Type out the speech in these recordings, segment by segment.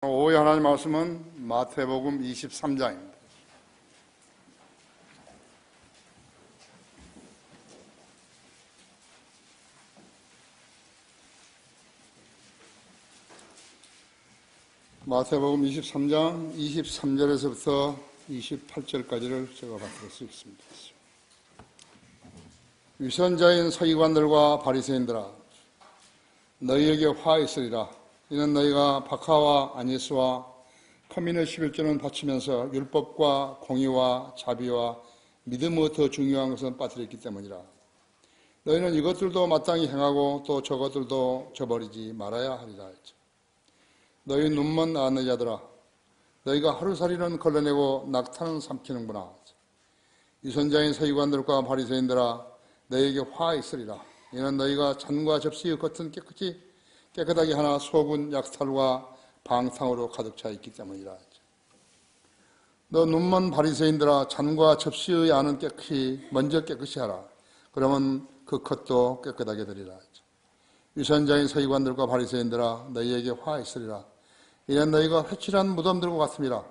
오후에 하나님 말씀은 마태복음 23장입니다. 마태복음 23장 23절에서부터 28절까지를 제가 받들 수 있습니다. 위선자인 서기관들과 바리새인들아, 너희에게 화 있으리라. 이는 너희가 박하와 아니스와 커민의 11조는 바치면서 율법과 공의와 자비와 믿음의 더 중요한 것은 빠뜨렸기 때문이라. 너희는 이것들도 마땅히 행하고 또 저것들도 저버리지 말아야 하리라 했죠. 너희 눈먼 아내 자들아, 너희가 하루살이는 걸러내고 낙타는 삼키는구나. 위선자인 서기관들과 바리새인들아, 너희에게 화 있으리라. 이는 너희가 잔과 접시의 겉은 깨끗하게 하나 속은 약탈과 방탕으로 가득 차 있기 때문이라. 너 눈먼 바리새인들아, 잔과 접시의 안은 먼저 깨끗이 하라. 그러면 그 겉도 깨끗하게 되리라. 위선자인 서기관들과 바리새인들아, 너희에게 화 있으리라. 이는 너희가 회칠한 무덤들과 같음이라.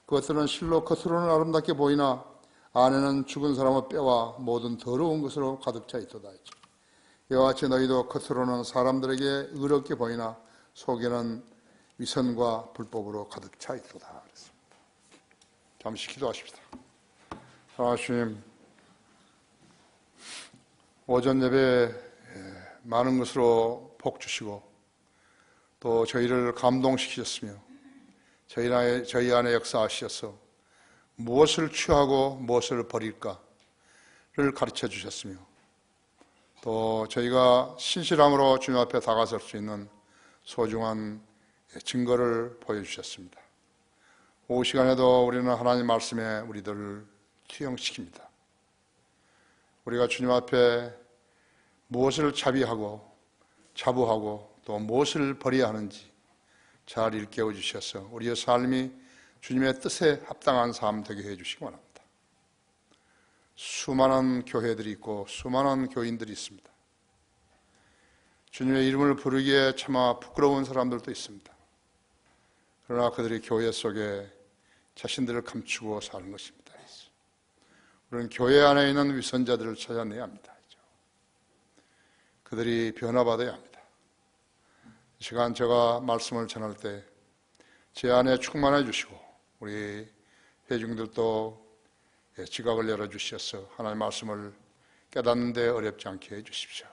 그것들은 실로 겉으로는 아름답게 보이나 안에는 죽은 사람의 뼈와 모든 더러운 것으로 가득 차 있도다. 이와 같이 너희도 겉으로는 사람들에게 의롭게 보이나 속에는 위선과 불법으로 가득 차 있도다. 그랬습니다. 잠시 기도하십시다. 하나님, 오전 예배 많은 것으로 복 주시고 또 저희를 감동시키셨으며 저희 안에 역사하셔서 무엇을 취하고 무엇을 버릴까를 가르쳐 주셨으며 또 저희가 신실함으로 주님 앞에 다가설 수 있는 소중한 증거를 보여주셨습니다. 오후 시간에도 우리는 하나님 말씀에 우리들을 투영시킵니다. 우리가 주님 앞에 무엇을 자비하고 자부하고 또 무엇을 버려야 하는지 잘 일깨워 주셔서 우리의 삶이 주님의 뜻에 합당한 삶 되게 해주시기 원합니다. 수많은 교회들이 있고 수많은 교인들이 있습니다. 주님의 이름을 부르기에 차마 부끄러운 사람들도 있습니다. 그러나 그들이 교회 속에 자신들을 감추고 사는 것입니다. 우리는 교회 안에 있는 위선자들을 찾아내야 합니다. 그들이 변화받아야 합니다. 이 시간 제가 말씀을 전할 때 제 안에 충만해 주시고 우리 회중들도 지각을 열어주셔서 하나님의 말씀을 깨닫는 데 어렵지 않게 해주십시오.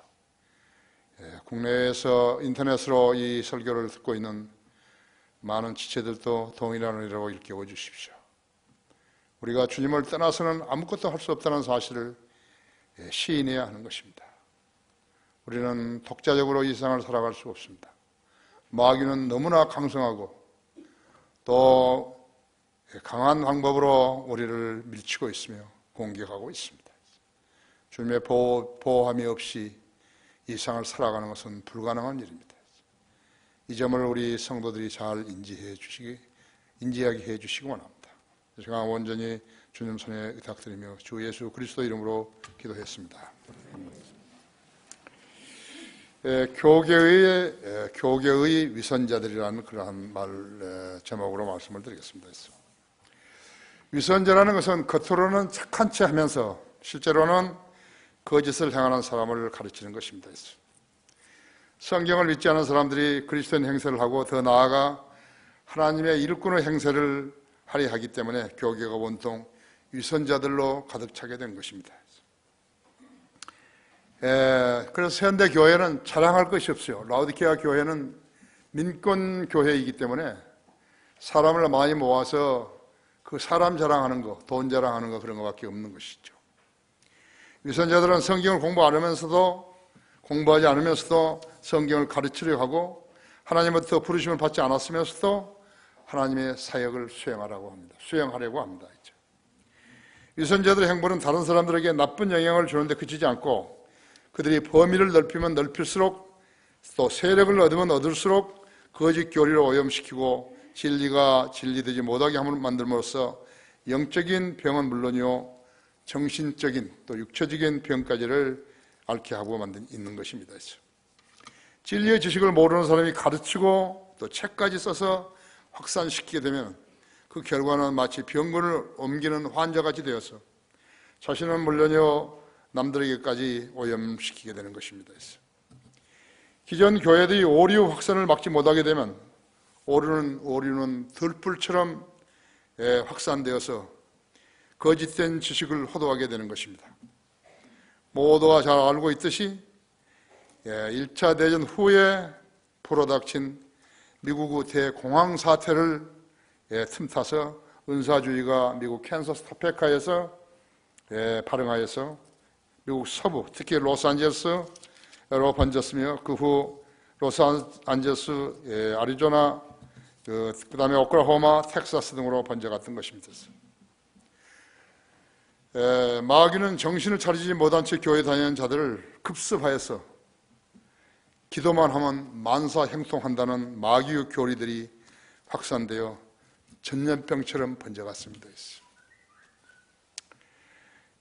국내에서 인터넷으로 이 설교를 듣고 있는 많은 지체들도 동일하느라고 일깨워 주십시오. 우리가 주님을 떠나서는 아무것도 할 수 없다는 사실을 시인해야 하는 것입니다. 우리는 독자적으로 이 세상을 살아갈 수 없습니다. 마귀는 너무나 강성하고 또 강한 방법으로 우리를 밀치고 있으며 공격하고 있습니다. 주님의 보호함이 없이 이 세상을 살아가는 것은 불가능한 일입니다. 이 점을 우리 성도들이 잘 인지하게 해주시기 원합니다. 제가 온전히 주님 손에 의탁드리며 주 예수 그리스도 이름으로 기도했습니다. 교계의 위선자들이라는 그러한 말 제목으로 말씀을 드리겠습니다. 위선자라는 것은 겉으로는 착한 체 하면서 실제로는 거짓을 행하는 사람을 가르치는 것입니다. 성경을 믿지 않은 사람들이 그리스도인 행세를 하고 더 나아가 하나님의 일꾼의 행세를 하려 하기 때문에 교계가 온통 위선자들로 가득 차게 된 것입니다. 그래서 현대 교회는 자랑할 것이 없어요. 라오디게아 교회는 민권 교회이기 때문에 사람을 많이 모아서 그 사람 자랑하는 거, 돈 자랑하는 거 그런 것밖에 없는 것이죠. 위선자들은 성경을 공부하지 않으면서도 성경을 가르치려고 하고 하나님부터 부르심을 받지 않았으면서도 하나님의 사역을 수행하려고 합니다. 위선자들의 행보는 다른 사람들에게 나쁜 영향을 주는데 그치지 않고 그들이 범위를 넓히면 넓힐수록 또 세력을 얻으면 얻을수록 거짓 교리를 오염시키고 진리가 진리되지 못하게 만들므로써 영적인 병은 물론이요 정신적인 또 육체적인 병까지를 앓게 하고 있는 것입니다. 진리의 지식을 모르는 사람이 가르치고 또 책까지 써서 확산시키게 되면 그 결과는 마치 병군을 옮기는 환자같이 되어서 자신은 물론이요 남들에게까지 오염시키게 되는 것입니다. 기존 교회들이 오류 확산을 막지 못하게 되면 오류는 들불처럼 확산되어서 거짓된 지식을 호도하게 되는 것입니다. 모두가 잘 알고 있듯이 1차 대전 후에 불어닥친 미국의 대공황 사태를 틈타서 은사주의가 미국 캔서스 토페카에서 발흥하여서 미국 서부, 특히 로스안젤레스로 번졌으며 그 후 로스안젤레스, 아리조나, 그 다음에 오클라호마, 텍사스 등으로 번져갔던 것입니다. 마귀는 정신을 차리지 못한 채 교회 다니는 자들을 급습하여서 기도만 하면 만사 형통한다는 마귀의 교리들이 확산되어 전염병처럼 번져갔습니다.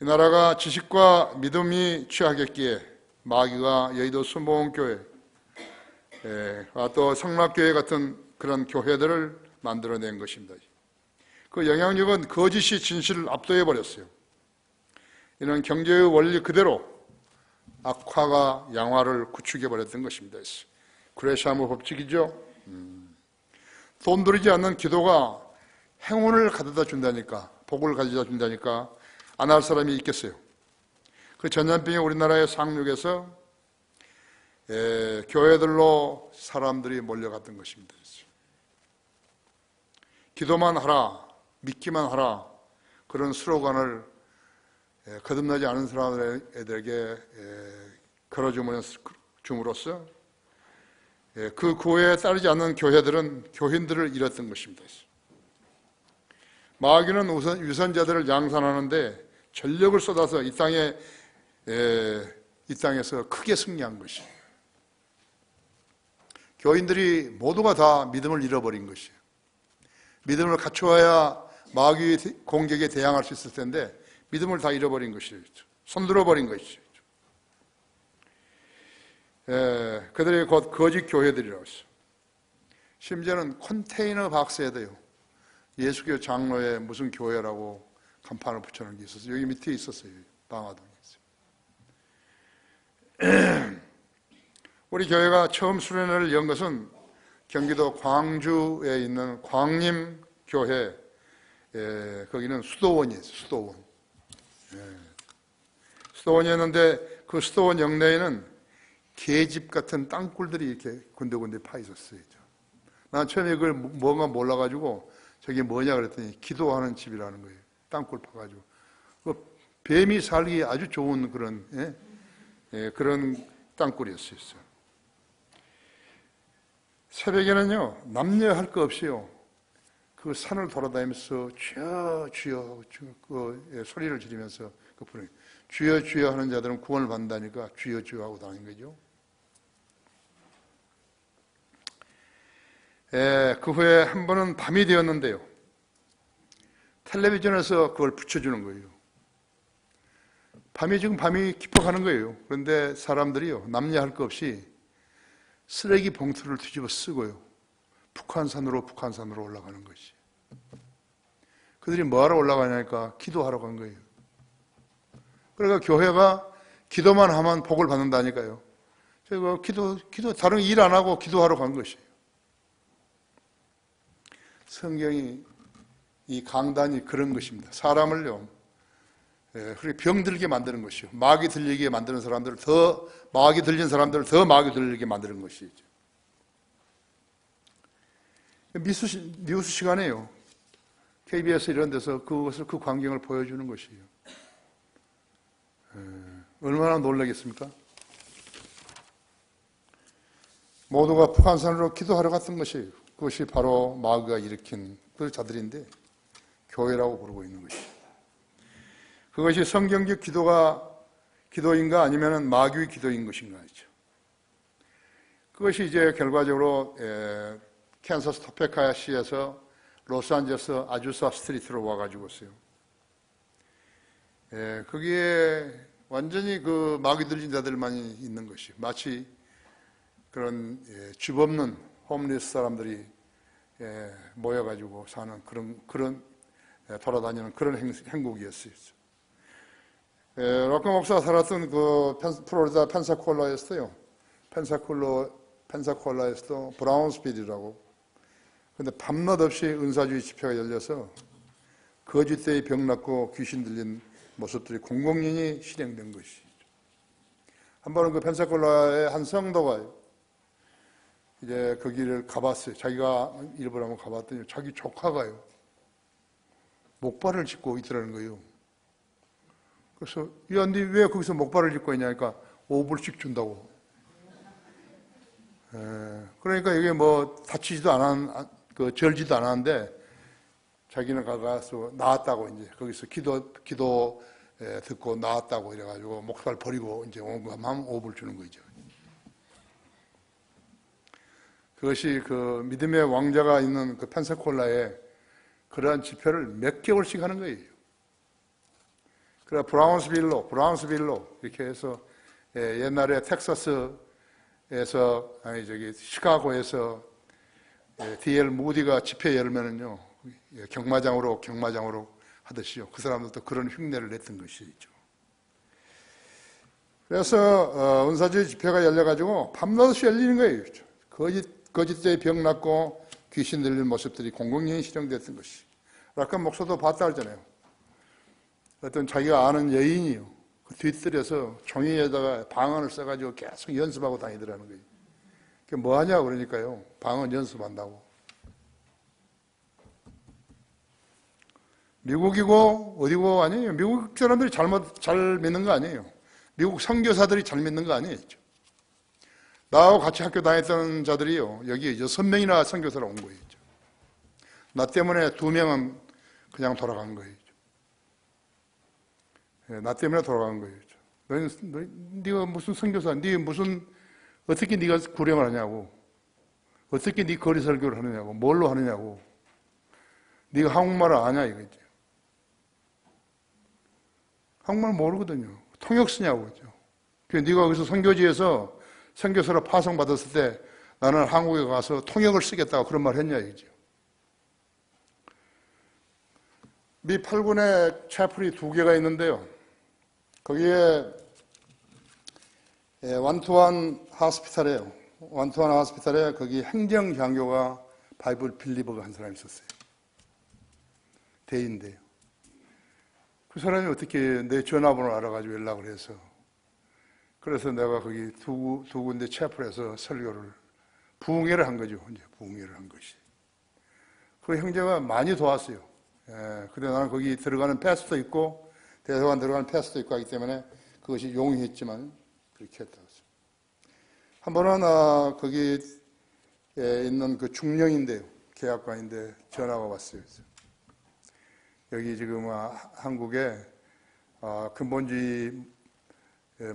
이 나라가 지식과 믿음이 취하겠기에 마귀가 여의도 순복음교회 또 성락교회 같은 그런 교회들을 만들어낸 것입니다. 그 영향력은 거짓이 진실을 압도해버렸어요. 이는 경제의 원리 그대로 악화가 양화를 구축해버렸던 것입니다. 그레시아무 법칙이죠. 돈 들이지 않는 기도가 행운을 가져다 준다니까, 복을 가져다 준다니까 안 할 사람이 있겠어요. 그 전염병이 우리나라의 상륙에서 교회들로 사람들이 몰려갔던 것입니다. 기도만 하라, 믿기만 하라, 그런 슬로건을 거듭나지 않은 사람들에게 걸어줌으로써 그 구호에 따르지 않는 교회들은 교인들을 잃었던 것입니다. 마귀는 위선자들을 양산하는데 전력을 쏟아서 이 땅에서 크게 승리한 것이에요. 교인들이 모두가 다 믿음을 잃어버린 것이에요. 믿음을 갖추어야 마귀의 공격에 대항할 수 있을 텐데 믿음을 다 잃어버린 것이에요. 손들어버린 것이죠. 그들이 곧 거짓 교회들이라고 했어요. 심지어는 컨테이너 박스에도요, 예수교 장로의 무슨 교회라고 간판을 붙여놓은 게 있었어요. 여기 밑에 있었어요. 방화동에 있어요. 우리 교회가 처음 수련회를 연 것은 경기도 광주에 있는 광림교회, 거기는 수도원이에요. 수도원. 수도원이었는데 그 수도원 영내에는 계집 같은 땅굴들이 이렇게 군데군데 파 있었어요. 난 처음에 그걸 뭔가 몰라가지고 저게 뭐냐 그랬더니 기도하는 집이라는 거예요. 땅굴 파가지고. 그 뱀이 살기 아주 좋은 그런, 그런 땅굴이었어요. 새벽에는요, 남녀 할 거 없이요, 그 산을 돌아다니면서 주여, 주여, 그 소리를 지르면서 그 부르는 주여, 주여 하는 자들은 구원을 받는다니까 주여, 주여 하고 다니는 거죠. 그 후에 한 번은 밤이 되었는데요, 텔레비전에서 그걸 붙여주는 거예요. 밤이 깊어가는 거예요. 그런데 사람들이요, 남녀 할 거 없이 쓰레기 봉투를 뒤집어 쓰고요, 북한산으로 올라가는 것이. 그들이 뭐하러 올라가냐니까 기도하러 간 거예요. 그러니까 교회가 기도만 하면 복을 받는다니까요. 제가 기도 다른 일 안 하고 기도하러 간 것이에요. 성경이, 이 강단이 그런 것입니다. 사람을요, 병들게 만드는 것이요, 마귀 들리게 만드는 사람들을 마귀 들린 사람들을 더 마귀 들리게 만드는 것이죠. 뉴스 시간에요, KBS 이런 데서 그 광경을 보여주는 것이에요. 얼마나 놀라겠습니까? 모두가 북한산으로 기도하러 갔던 것이에요. 그것이 바로 마귀가 일으킨 그 자들인데 교회라고 부르고 있는 것이에요. 그것이 성경적 기도인가 아니면 마귀의 기도인 것인가 하죠. 그것이 이제 결과적으로 캔서스 토페카시에서 로스안젤레스 아주사 스트리트로 와가지고 있어요. 거기에 완전히 그 마귀 들린 자들만이 있는 것이, 마치 그런 집 없는 홈리스 사람들이 모여가지고 사는 그런 돌아다니는 그런 행국이었어요. 락커 목사가 살았던 그 플로리다 펜사콜라였어요. 펜사콜라에서도 브라운스빌이라고. 근데 밤낮 없이 은사주의 집회가 열려서 거짓되이 병났고 귀신 들린 모습들이 공공연히 실행된 것이죠. 한 번은 그 펜사콜라의 한 성도가 이제 거기를 가봤어요. 자기가 일부러 한번 가봤더니 자기 조카가요, 목발을 짚고 있더라는 거예요. 그래서, 야, 니 왜 거기서 목발을 짚고 있냐니까 5불씩 준다고. 그러니까 이게 뭐 다치지도 절지도 않았는데 자기는 가서 나왔다고, 이제 거기서 기도 듣고 나왔다고 이래가지고 목살 버리고 이제 온 거면 5불 주는 거죠. 그것이 그 믿음의 왕자가 있는 그 펜사콜라에 그러한 집회를 몇 개월씩 하는 거예요. 그래 브라운스빌로 이렇게 해서 옛날에 텍사스에서 시카고에서 D.L. 무디가 집회 열면은요 경마장으로 하듯이요. 그 사람들도 그런 흉내를 냈던 것이죠. 그래서 은사주의 집회가 열려가지고 밤낮없이 열리는 거예요. 거짓되이 병났고 귀신 들린 모습들이 공공연히 실행됐던 것이. 락커 목사도 봤다 그러잖아요. 어떤 자기가 아는 여인이요, 그 뒤뜰에서 종이에다가 방언을 써가지고 계속 연습하고 다니더라는 거예요. 그게 뭐하냐고 그러니까요, 방언 연습한다고. 미국이고 어디고 아니에요. 미국 사람들이 잘 믿는 거 아니에요. 미국 선교사들이 잘 믿는 거 아니에요. 나하고 같이 학교 다녔던 자들이요, 여기 6명이나 선교사로 온 거예요. 나 때문에 2명은 그냥 돌아간 거예요. 나 때문에 돌아간 거예요. 네가 무슨 선교사, 어떻게 네가 구령을 하냐고, 어떻게 네 거리 설교를 하느냐고, 뭘로 하느냐고, 네가 한국말을 아냐 이거죠. 한국말 모르거든요. 통역 쓰냐고 그죠. 그래서 네가 거기서 선교지에서 선교사로 파송받았을 때 나는 한국에 가서 통역을 쓰겠다고 그런 말 했냐 이거죠. 미 8군에 채플이 2개가 있는데요. 거기에 완투원 하스피탈이에요. 완투원 하스피탈에 거기 행정장교가 바이블 빌리버가 한 사람이 있었어요. 대인데요. 그 사람이 어떻게 내 전화번호를 알아가지고 연락을 해서, 그래서 내가 거기 두 군데 채플에서 설교를, 부흥회를 한 거죠. 이제 부흥회를 한 것이. 그 형제가 많이 도왔어요. 근데 나는 거기 들어가는 패스도 있고, 대사관 들어가는 패스도 있고 하기 때문에 그것이 용이했지만 그렇게 했다고 했어요. 한 번은 거기 있는 그 중령인데요. 계약관인데 전화가 왔어요. 여기 지금 한국에 근본주의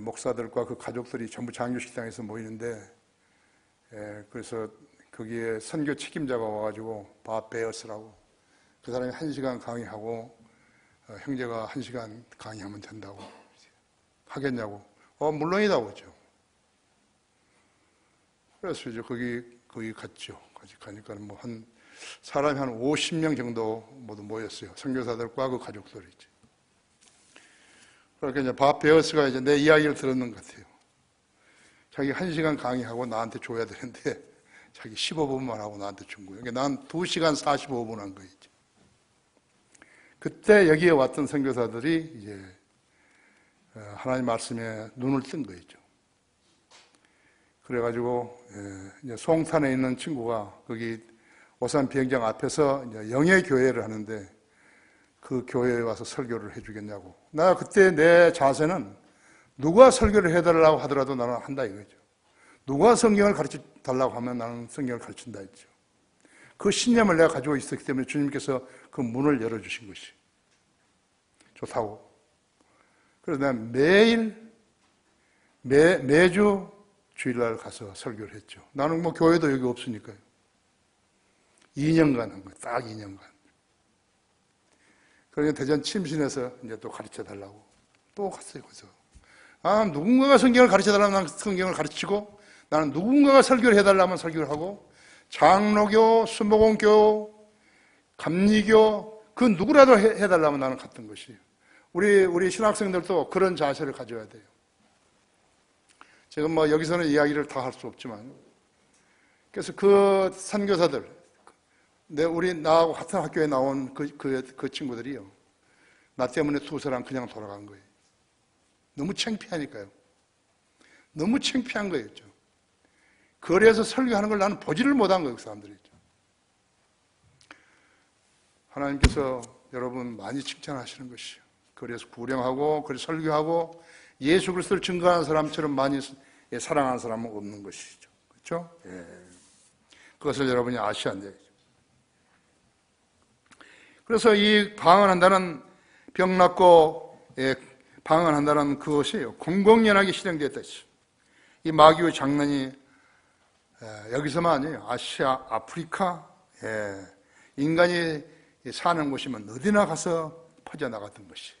목사들과 그 가족들이 전부 장교식당에서 모이는데, 그래서 거기에 선교 책임자가 와가지고 밥 베어스라고, 그 사람이 1시간 강의하고 형제가 1시간 강의하면 된다고. 하겠냐고. 물론이다고 했죠. 그래서 이제 거기 갔죠. 같이 가니까 뭐 사람이 한 50명 정도 모두 모였어요. 선교사들과 그 가족들이 있죠. 그러니까 이제 밥 베어스가 이제 내 이야기를 들었는 것 같아요. 자기 1시간 강의하고 나한테 줘야 되는데 자기 15분만 하고 나한테 준 거예요. 그러니까 난 2시간 45분 한 거예요. 그때 여기에 왔던 선교사들이 이제 하나님 말씀에 눈을 뜬 거죠. 그래가지고 이제 송탄에 있는 친구가 거기 오산 비행장 앞에서 이제 영예교회를 하는데 그 교회에 와서 설교를 해주겠냐고. 나 그때 내 자세는 누가 설교를 해달라고 하더라도 나는 한다 이거죠. 누가 성경을 가르쳐 달라고 하면 나는 성경을 가르친다 했죠. 그 신념을 내가 가지고 있었기 때문에 주님께서 그 문을 열어주신 것이 좋다고. 그래서 난 매주 주일날 가서 설교를 했죠. 나는 뭐 교회도 여기 없으니까요. 2년간 한 거예요. 딱 2년간. 그러니까 대전 침신에서 이제 또 가르쳐 달라고 또 갔어요. 그래서 누군가가 성경을 가르쳐 달라면 나는 성경을 가르치고, 나는 누군가가 설교를 해달라면 설교를 하고, 장로교, 수목원교, 감리교, 그 누구라도 해달라면 나는 갔던 것이에요. 우리 신학생들도 그런 자세를 가져야 돼요. 지금 여기서는 이야기를 다 할 수 없지만, 그래서 그 선교사들, 나하고 같은 학교에 나온 그 친구들이요, 나 때문에 두 사람 그냥 돌아간 거예요. 너무 창피하니까요. 너무 창피한 거예요. 거리에서 설교하는 걸 나는 보지를 못한 거예요, 그 사람들이. 하나님께서 여러분 많이 칭찬하시는 것이요. 거리에서 구령하고, 거리 설교하고, 예수 그리스도를 증거하는 사람처럼 많이 사랑하는 사람은 없는 것이죠. 그렇죠? 예. 그것을 여러분이 아셔야 돼요. 그래서 이 방언한다는, 병 낫고 방언한다는 그것이 공공연하게 실행되었다 했어요. 이 마귀의 장난이 여기서만 아니에요. 아시아, 아프리카, 인간이 사는 곳이면 어디나 가서 퍼져나갔던 것이.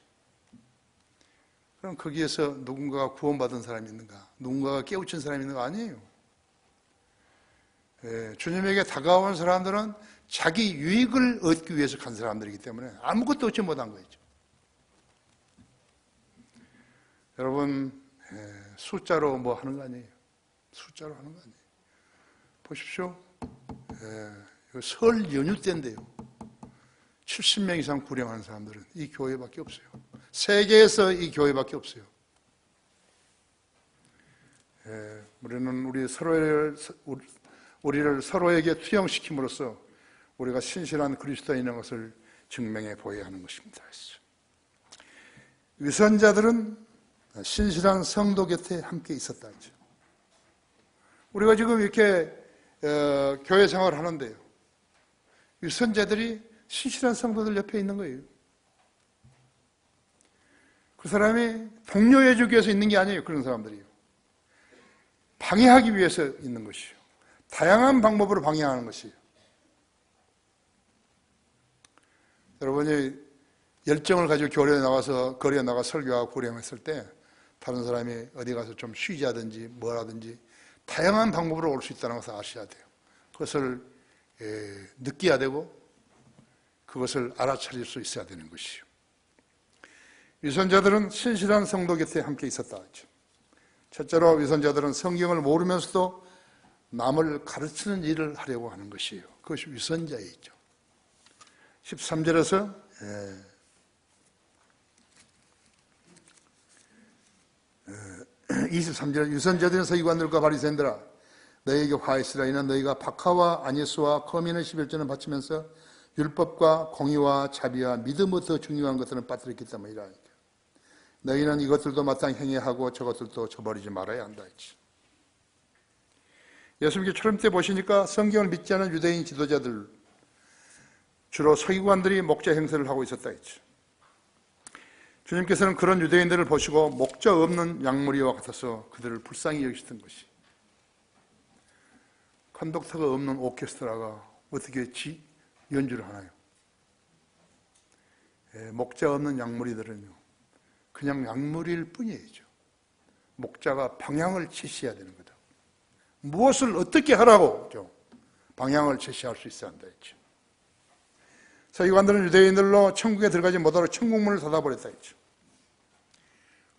그럼 거기에서 누군가가 구원받은 사람이 있는가? 누군가가 깨우친 사람이 있는가? 아니에요. 주님에게 다가온 사람들은 자기 유익을 얻기 위해서 간 사람들이기 때문에 아무것도 얻지 못한 거죠. 여러분, 숫자로 뭐 하는 거 아니에요. 숫자로 하는 거 아니에요. 보십시오. 설 연휴 때인데요, 70명 이상 구령하는 사람들은 이 교회밖에 없어요. 세계에서 이 교회밖에 없어요. 우리는 우리를 서로에게 투영시킴으로써 우리가 신실한 그리스도인인 것을 증명해 보여야 하는 것입니다. 위선자들은 신실한 성도 곁에 함께 있었다 했죠. 우리가 지금 이렇게 교회 생활을 하는데요, 위선자들이 신실한 성도들 옆에 있는 거예요. 그 사람이 독려해주기 위해서 있는 게 아니에요. 그런 사람들이요, 방해하기 위해서 있는 것이요, 다양한 방법으로 방해하는 것이에요. 여러분이 열정을 가지고 거리에 나가 설교하고 구령했을 때 다른 사람이 어디 가서 좀 쉬자든지 뭐라든지 다양한 방법으로 올 수 있다는 것을 아셔야 돼요. 그것을 느껴야 되고 그것을 알아차릴 수 있어야 되는 것이요. 위선자들은 신실한 성도 곁에 함께 있었다 하죠. 첫째로 위선자들은 성경을 모르면서도 남을 가르치는 일을 하려고 하는 것이에요. 그것이 위선자이죠. 13절에서 23절, 위선자들은 서기관들과 바리새인들아 너희에게 화있으라. 이는 너희가 박하와 안예수와 거민의 11조는 바치면서 율법과 공의와 자비와 믿음의 더 중요한 것들은 빠뜨렸기 때문이라. 너희는 이것들도 마땅히 행해하고 저것들도 저버리지 말아야 한다 했지. 예수님께 초림 때 보시니까 성경을 믿지 않은 유대인 지도자들, 주로 서기관들이 목자 행세를 하고 있었다 했지. 주님께서는 그런 유대인들을 보시고 목자 없는 양무리와 같아서 그들을 불쌍히 여기시던 것이. 컨덕터가 없는 오케스트라가 어떻게 연주를 하나요? 목자 없는 양무리들은요, 그냥 양무리일 뿐이죠. 목자가 방향을 제시해야 되는 거다. 무엇을 어떻게 하라고 방향을 제시할 수 있어야 한다 했죠. 서기관들은 유대인들로 천국에 들어가지 못하도록 천국문을 닫아버렸다 했죠.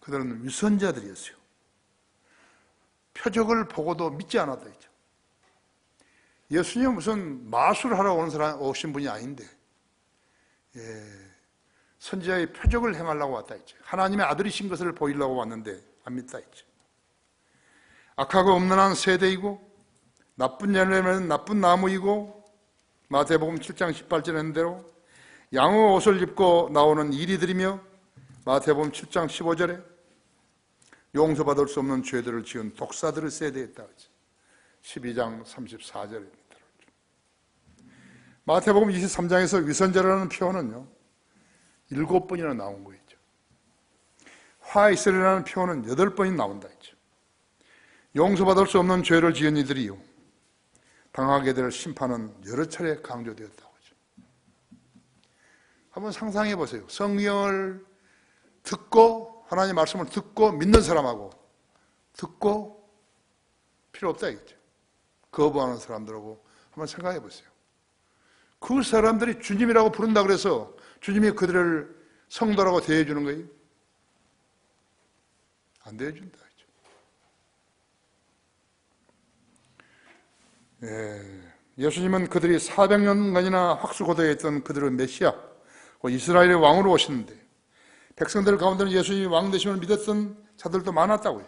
그들은 위선자들이었어요. 표적을 보고도 믿지 않았다 했죠. 예수님은 무슨 마술하러 오신 분이 아닌데 선지자의 표적을 행하려고 왔다 했죠. 하나님의 아들이신 것을 보이려고 왔는데 안 믿다 했죠. 악하고 음란한 세대이고 나쁜 열매는 나쁜 나무이고 마태복음 7장 18절에 했는 대로 양의 옷을 입고 나오는 이리들이며 마태복음 7장 15절에 용서받을 수 없는 죄들을 지은 독사들의 세대였다. 12장 34절입니다. 마태복음 23장에서 위선자라는 표현은요 7번이나 나온 거죠. 화 있으리라는 표현은 8번이 나온다 했죠. 용서받을 수 없는 죄를 지은 이들이요 당하게 될 심판은 여러 차례 강조되었다고 하죠. 한번 상상해 보세요. 성경을 듣고 하나님의 말씀을 듣고 믿는 사람하고 듣고 필요 없다 이거죠. 거부하는 사람들하고 한번 생각해 보세요. 그 사람들이 주님이라고 부른다 그래서 주님이 그들을 성도라고 대해주는 거예요? 안 대해준다. 예수님은 그들이 400년간이나 확수고대했던 그들의 메시아, 이스라엘의 왕으로 오셨는데 백성들 가운데는 예수님이 왕 되심을 믿었던 자들도 많았다고요.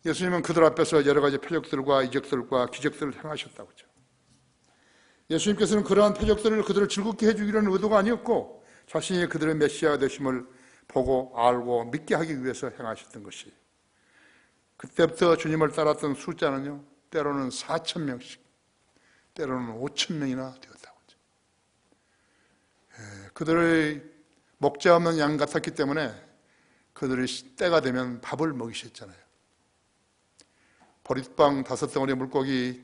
예수님은 그들 앞에서 여러 가지 표적들과 이적들과 기적들을 행하셨다고 하죠. 예수님께서는 그러한 표적들을 그들을 즐겁게 해주기라는 의도가 아니었고 자신이 그들의 메시아가 되심을 보고 알고 믿게 하기 위해서 행하셨던 것이, 그때부터 주님을 따랐던 숫자는요, 때로는 4,000명씩, 때로는 5,000명이나 되었다고 하죠. 그들의 목자 없는 양 같았기 때문에 그들이 때가 되면 밥을 먹이셨잖아요. 보릿방 5덩어리 물고기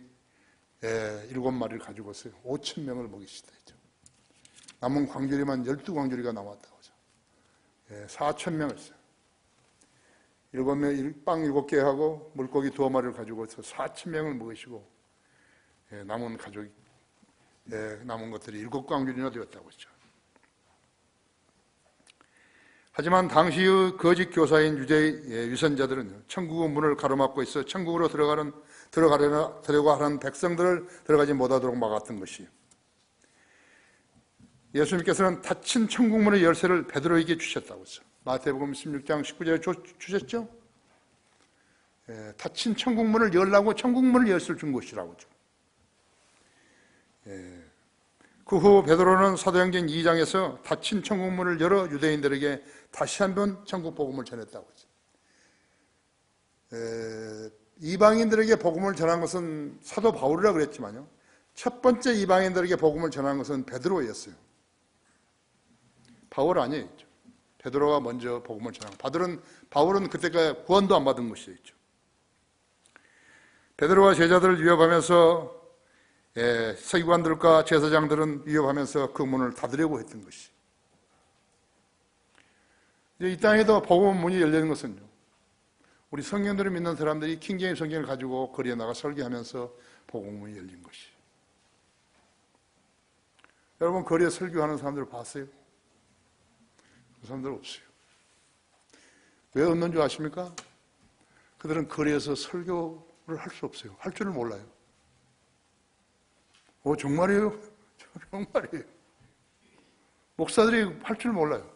7마리를 가지고서 5,000명을 먹이시다 했죠. 남은 광주리만 12광주리가 남았다고 하죠. 4,000명을 써요. 빵 7개 하고 물고기 2마리를 가지고서 4,000명을 먹이시고 남은 가족이 남은 것들이 7광주리나 되었다고 했죠. 하지만 당시의 거짓 교사인 유대의 위선자들은 천국의 문을 가로막고 있어 천국으로 들어가려고 하는 백성들을 들어가지 못하도록 막았던 것이에요. 예수님께서는 닫힌 천국문의 열쇠를 베드로에게 주셨다고 했어요. 마태복음 16장 19절에 주셨죠? 닫힌 천국문을 열라고 천국문을 열쇠를 준 것이라고 하죠. 그 후 베드로는 사도행전 2장에서 닫힌 천국문을 열어 유대인들에게 다시 한번 천국 복음을 전했다고 하죠. 이방인들에게 복음을 전한 것은 사도 바울이라고 그랬지만요, 첫 번째 이방인들에게 복음을 전한 것은 베드로였어요. 바울 아니에요. 베드로가 먼저 복음을 전한 거. 바울은 그때까지 구원도 안 받은 것이었죠. 베드로와 제자들을 위협하면서 서기관들과 제사장들은 위협하면서 그 문을 닫으려고 했던 것이. 이 땅에도 복음 문이 열리는 것은요, 우리 성경들을 믿는 사람들이 킹제임 성경을 가지고 거리에 나가 설교하면서 복음 문이 열린 것이. 여러분, 거리에 설교하는 사람들을 봤어요? 그 사람들 없어요. 왜 없는 줄 아십니까? 그들은 거리에서 설교를 할 수 없어요. 할 줄을 몰라요. 정말이에요? 정말이에요. 목사들이 할 줄 몰라요.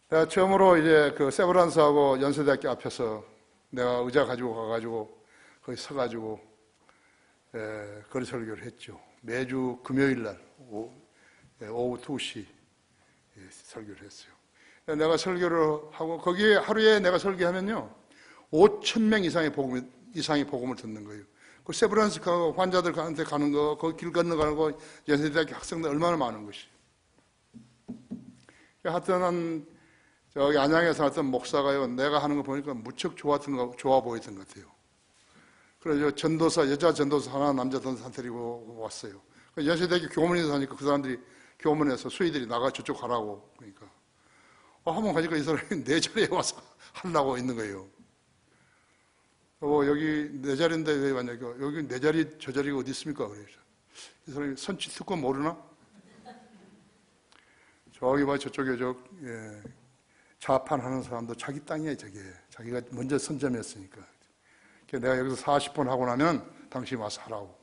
내가 처음으로 이제 그 세브란스하고 연세대학교 앞에서 내가 의자 가지고 가가지고 거기 서가지고 거리 설교를 했죠. 매주 금요일 날 오후 2시 설교를 했어요. 내가 설교를 하고 거기에 하루에 내가 설교하면요 5,000명 이상의 복음을 듣는 거예요. 그 세브란스 환자들한테 가는 거, 거기 길 건너가는 거, 연세대학교 학생들 얼마나 많은 것이. 하여튼 저기 안양에서 어떤 목사가요, 내가 하는 거 보니까 무척 좋아 보이던 것 같아요. 그래서 여자 전도사 하나, 남자 전도사 한 데리고 왔어요. 연세대학교 교문에서 하니까 그 사람들이 교문에서 수의들이 나가 저쪽 가라고. 그러니까 한번 가니까 이 사람이 내 자리에 와서 하려고 있는 거예요. 여기 내 자리인데 왜 왔냐? 여기 내 자리, 저 자리가 어디 있습니까? 그래서 이 사람이 선취 듣고 모르나? 저기 봐, 저쪽에 자판하는 사람도 자기 땅이에요, 저게. 자기가 먼저 선점했으니까. 내가 여기서 40분 하고 나면 당신이 와서 하라고.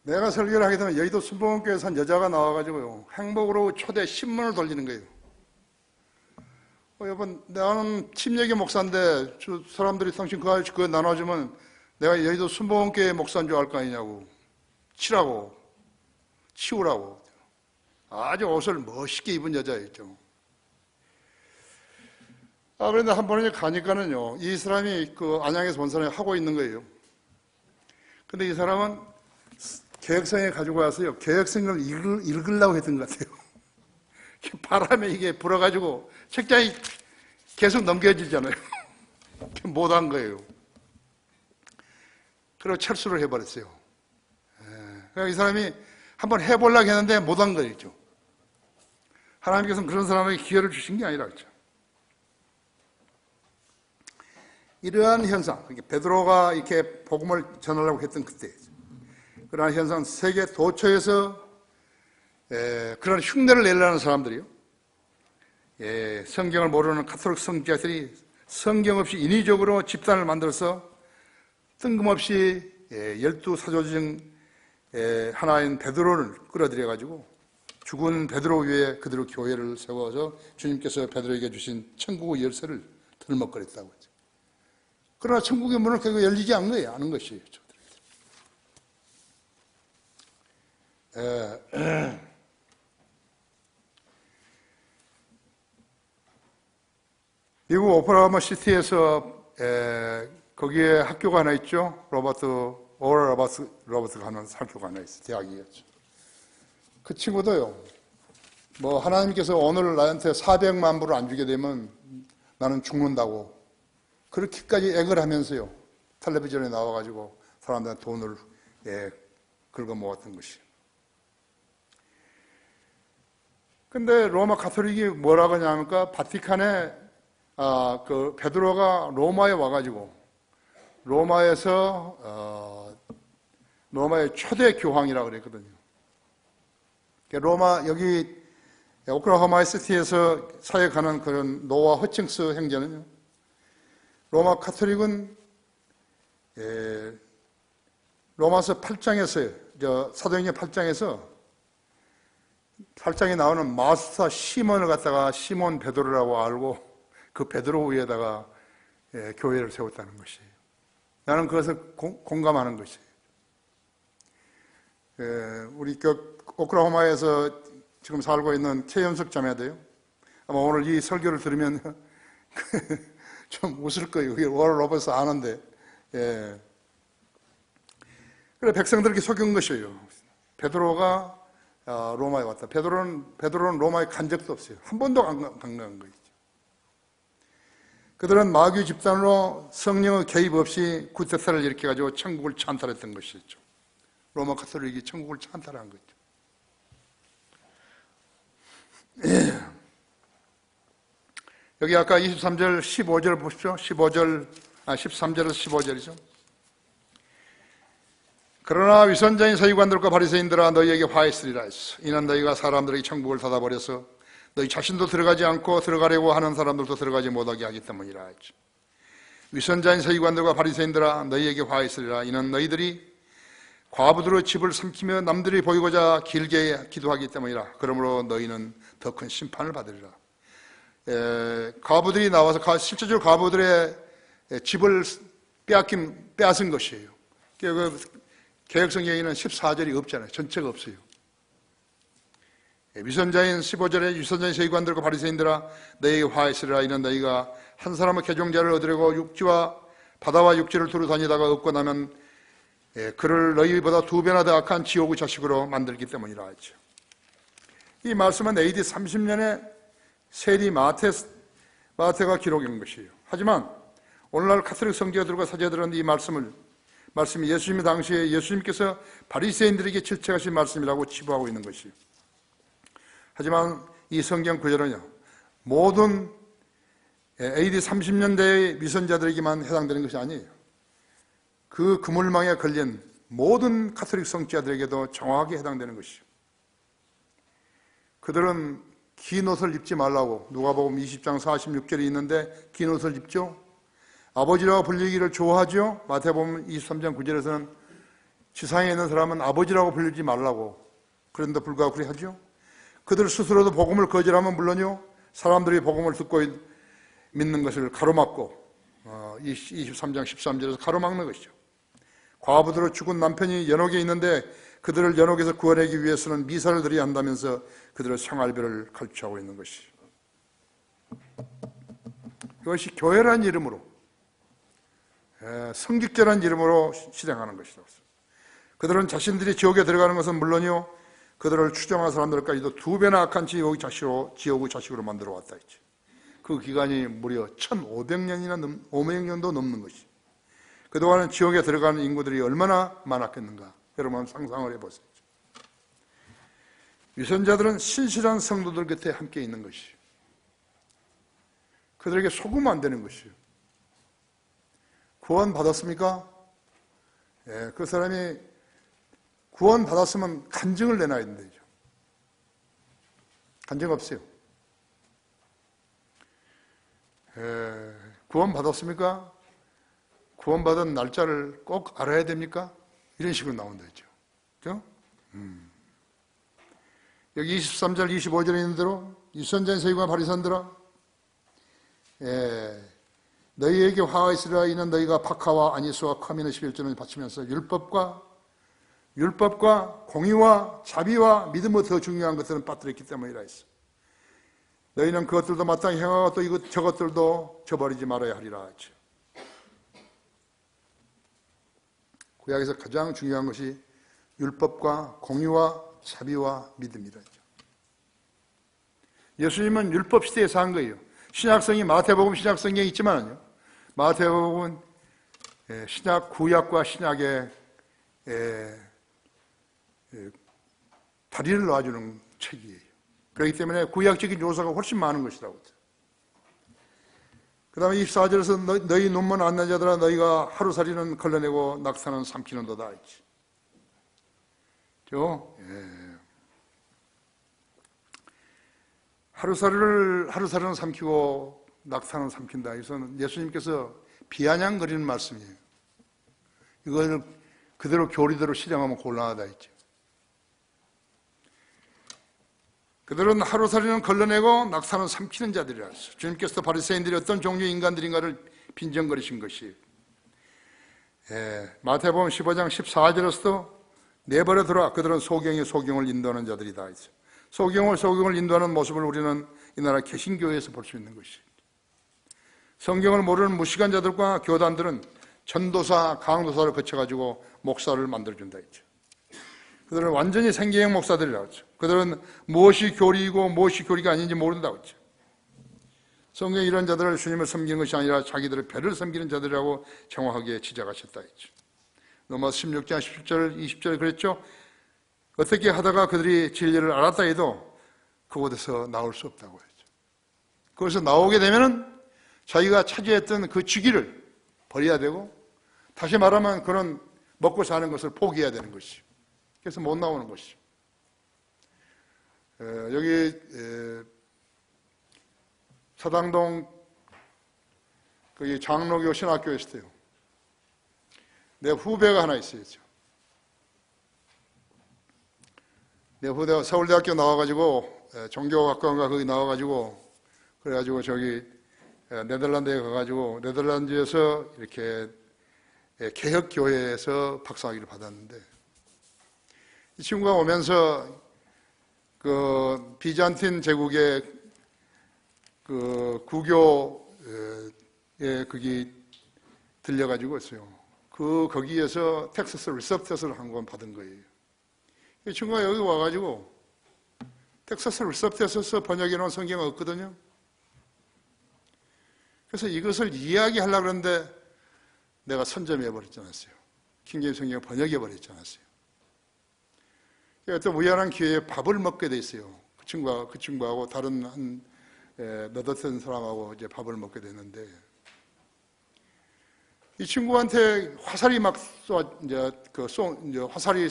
내가 설교를 하게 되면 여의도 순복음교회에서 한 여자가 나와가지고요, 행복으로 초대 신문을 돌리는 거예요. 여러분, 나는 침례교 목사인데 사람들이 당신 그거 나눠주면 내가 여의도 순복음교회 목사인 줄 알 거 아니냐고. 치우라고. 아주 옷을 멋있게 입은 여자였죠. 그런데 한 번에 가니까는요, 이 사람이 그 안양에서 온 사람이 하고 있는 거예요. 근데 이 사람은 개혁성에 가지고 와서요, 개혁성을 읽으려고 했던 것 같아요. 바람에 이게 불어가지고 책장이 계속 넘겨지잖아요. 못한 거예요. 그리고 철수를 해버렸어요. 그러니까 이 사람이 한번 해보려고 했는데 못한 거였죠. 하나님께서는 그런 사람에게 기회를 주신 게 아니라 그렇죠. 이러한 현상, 베드로가 이렇게 복음을 전하려고 했던 그때, 그러한 현상, 세계 도처에서 그런 흉내를 내려는 사람들이요, 성경을 모르는 가톨릭 성직자들이 성경 없이 인위적으로 집단을 만들어서 뜬금없이 12사도 중 하나인 베드로를 끌어들여가지고 죽은 베드로 위에 그대로 교회를 세워서 주님께서 베드로에게 주신 천국의 열쇠를 들먹거렸다고 하죠. 그러나 천국의 문은 결국 열리지 않은 거예요. 아는 것이에요. 미국 오클라호마 시티에서 거기에 학교가 하나 있죠. 로버트가 하는 학교가 하나 있어요. 대학이었죠. 그 친구도요, 뭐 하나님께서 오늘 나한테 400만 불을 안 주게 되면 나는 죽는다고 그렇게까지 액을 하면서요, 텔레비전에 나와가지고 사람들한테 돈을 긁어 모았던 것이에요. 근데 로마 가톨릭이 뭐라고 하냐니까, 바티칸에 그 베드로가 로마에 와가지고 로마에서 로마의 초대 교황이라고 그랬거든요. 로마 여기 오클라호마 시티에서 사역하는 그런 노아 허칭스 형제는요, 로마 가톨릭은 로마서 8장에서요, 사도행전 8장에 나오는 마스터 시몬을 갖다가 시몬 베드로라고 알고 그 베드로 위에다가 교회를 세웠다는 것이에요. 나는 그것을 공감하는 것이에요. 우리 오클라호마에서 지금 살고 있는 최연석 자매도요, 아마 오늘 이 설교를 들으면 좀 웃을 거예요. 월 로버스 아는데. 그래, 백성들에게 속인 것이에요. 베드로가 로마에 왔다. 베드로는 로마에 간 적도 없어요. 한 번도 안 간 거죠. 그들은 마귀 집단으로 성령의 개입 없이 구테타를 일으켜가지고 천국을 찬탈했던 것이죠. 로마 가톨릭이 천국을 찬탈한 거죠. 여기 아까 23절, 15절 보십시오. 13절에서 15절이죠. 그러나 위선자인 서기관들과 바리새인들아 너희에게 화했으리라 했어. 이는 너희가 사람들에게 천국을 닫아버려서 너희 자신도 들어가지 않고 들어가려고 하는 사람들도 들어가지 못하게 하기 때문이라 했죠. 위선자인 서기관들과 바리새인들아 너희에게 화했으리라. 이는 너희들이 과부들의 집을 삼키며 남들이 보이고자 길게 기도하기 때문이라. 그러므로 너희는 더 큰 심판을 받으리라. 과부들이 나와서 실제적으로 과부들의 집을 빼앗은 것이에요. 개혁성경에는 14절이 없잖아요. 전체가 없어요. 위선자인 15절에 위선자인 서기관들과 바리새인들아 너희에게 화했으리라. 이는 너희가 한 사람의 개종자를 얻으려고 육지와 바다와 육지를 두루 다니다가 얻고 나면 그를 너희보다 2배나 더 악한 지옥의 자식으로 만들기 때문이라 하죠. 이 말씀은 AD 30년에 세리 마테가 기록한 것이에요. 하지만 오늘날 가톨릭 성지자들과 사제들은 이 말씀이 예수님 당시에 예수님께서 바리새인들에게 질책하신 말씀이라고 치부하고 있는 것이에요. 하지만 이 성경 구절은요, 모든 AD 30년대의 위선자들에게만 해당되는 것이 아니에요. 그 그물망에 걸린 모든 가톨릭 성지자들에게도 정확하게 해당되는 것이죠. 그들은 긴 옷을 입지 말라고 누가복음 20장 46절이 있는데 긴 옷을 입죠. 아버지라고 불리기를 좋아하죠. 마태복음 23장 9절에서는 지상에 있는 사람은 아버지라고 불리지 말라고, 그런데 불구하고 그리 하죠. 그들 스스로도 복음을 거절하면 물론요, 사람들이 복음을 듣고 믿는 것을 가로막고 23장 13절에서 가로막는 것이죠. 과부들로 죽은 남편이 연옥에 있는데 그들을 연옥에서 구원하기 위해서는 미사를 드려야 한다면서 그들의 생활비를 갈취하고 있는 것이, 이것이 교회라는 이름으로, 성직자라는 이름으로 실행하는 것이라고. 그들은 자신들이 지옥에 들어가는 것은 물론이요, 그들을 추종한 사람들까지도 2배나 악한 지옥의 자식으로 만들어 왔다 했지. 그 기간이 무려 1500년도 넘는 것이. 그동안은 지옥에 들어가는 인구들이 얼마나 많았겠는가, 여러분 상상을 해보세요. 위선자들은 신실한 성도들 곁에 함께 있는 것이, 그들에게 속으면 안 되는 것이에요. 구원 받았습니까? 예, 그 사람이 구원 받았으면 간증을 내놔야 된다죠. 간증 없어요. 예, 구원 받았습니까? 구원 받은 날짜를 꼭 알아야 됩니까? 이런 식으로 나온다 했죠. 그죠? 여기 23절, 25절에 있는 대로 유선자의 서기관 바리새인들아, 너희에게 화가 있으리라. 이는 너희가 박하와 아니스와 커민의 11조를 바치면서 율법과 공의와 자비와 믿음의 더 중요한 것들은 빠뜨렸기 때문이라 했어. 너희는 그것들도 마땅히 행하고 또 저것들도 저버리지 말아야 하리라 했죠. 구약에서 가장 중요한 것이 율법과 공의와 자비와 믿음이라 했죠. 예수님은 율법 시대에 산 거예요. 신약성이 마태복음 신약성경에 있지만요, 마태복음은 신약 구약과 신약의 다리를 놔주는 책이에요. 그렇기 때문에 구약적인 요소가 훨씬 많은 것이라고. 그 다음에 24절에서 너희 눈먼 안난 자들아, 너희가 하루살이는 걸러내고 낙타는 삼키는도다 했지. 하루살이는 삼키고 낙타는 삼킨다. 이것은 예수님께서 비아냥거리는 말씀이에요. 이걸 그대로 교리대로 실행하면 곤란하다 했죠. 그들은 하루살이는 걸러내고 낙타는 삼키는 자들이라 했어요. 주님께서 바리새인들이 어떤 종류의 인간들인가를 빈정거리신 것이, 마태복음 15장 14절에서도 내버려두라. 그들은 소경이 소경을 인도하는 자들이다 했어요. 소경을 인도하는 모습을 우리는 이 나라 개신교회에서 볼 수 있는 것이죠. 성경을 모르는 무식한 자들과 교단들은 전도사, 강도사를 거쳐가지고 목사를 만들어준다 했죠. 그들은 완전히 생계형 목사들이라고 했죠. 그들은 무엇이 교리이고 무엇이 교리가 아닌지 모른다고 했죠. 성경에 이런 자들을 주님을 섬기는 것이 아니라 자기들의 배를 섬기는 자들이라고 정확하게 지적하셨다 했죠. 로마서 16장 17절 20절에 그랬죠. 어떻게 하다가 그들이 진리를 알았다 해도 그곳에서 나올 수 없다고 했죠. 거기서 나오게 되면은 자기가 차지했던 그 직위를 버려야 되고, 다시 말하면 그는 먹고 사는 것을 포기해야 되는 것이죠. 그래서 못 나오는 것이죠. 여기 사당동 거기 장로교 신학교에 있을 때요, 내 후배가 하나 있어요. 내 후배가 서울대학교 나와가지고 종교학과인가 거기 나와가지고, 그래가지고 저기 네덜란드에 가가지고 네덜란드에서 이렇게 개혁교회에서 박사학위를 받았는데, 이 친구가 오면서 그 비잔틴 제국의 그 구교에 거기 들려가지고 있어요. 거기에서 텍사스 리서프트를 한 권 받은 거예요. 이 친구가 여기 와가지고 텍사스 리서프트에서 번역해 놓은 성경은 없거든요. 그래서 이것을 이야기하려고 그러는데 내가 선점해 버렸지 않았어요. 킹제임스 성경을 번역해 버렸지 않았어요. 어떤 우연한 기회에 밥을 먹게 돼 있어요. 그 친구하고 다른 한 너더튼 사람하고 이제 밥을 먹게 됐는데, 이 친구한테 화살이 막 화살이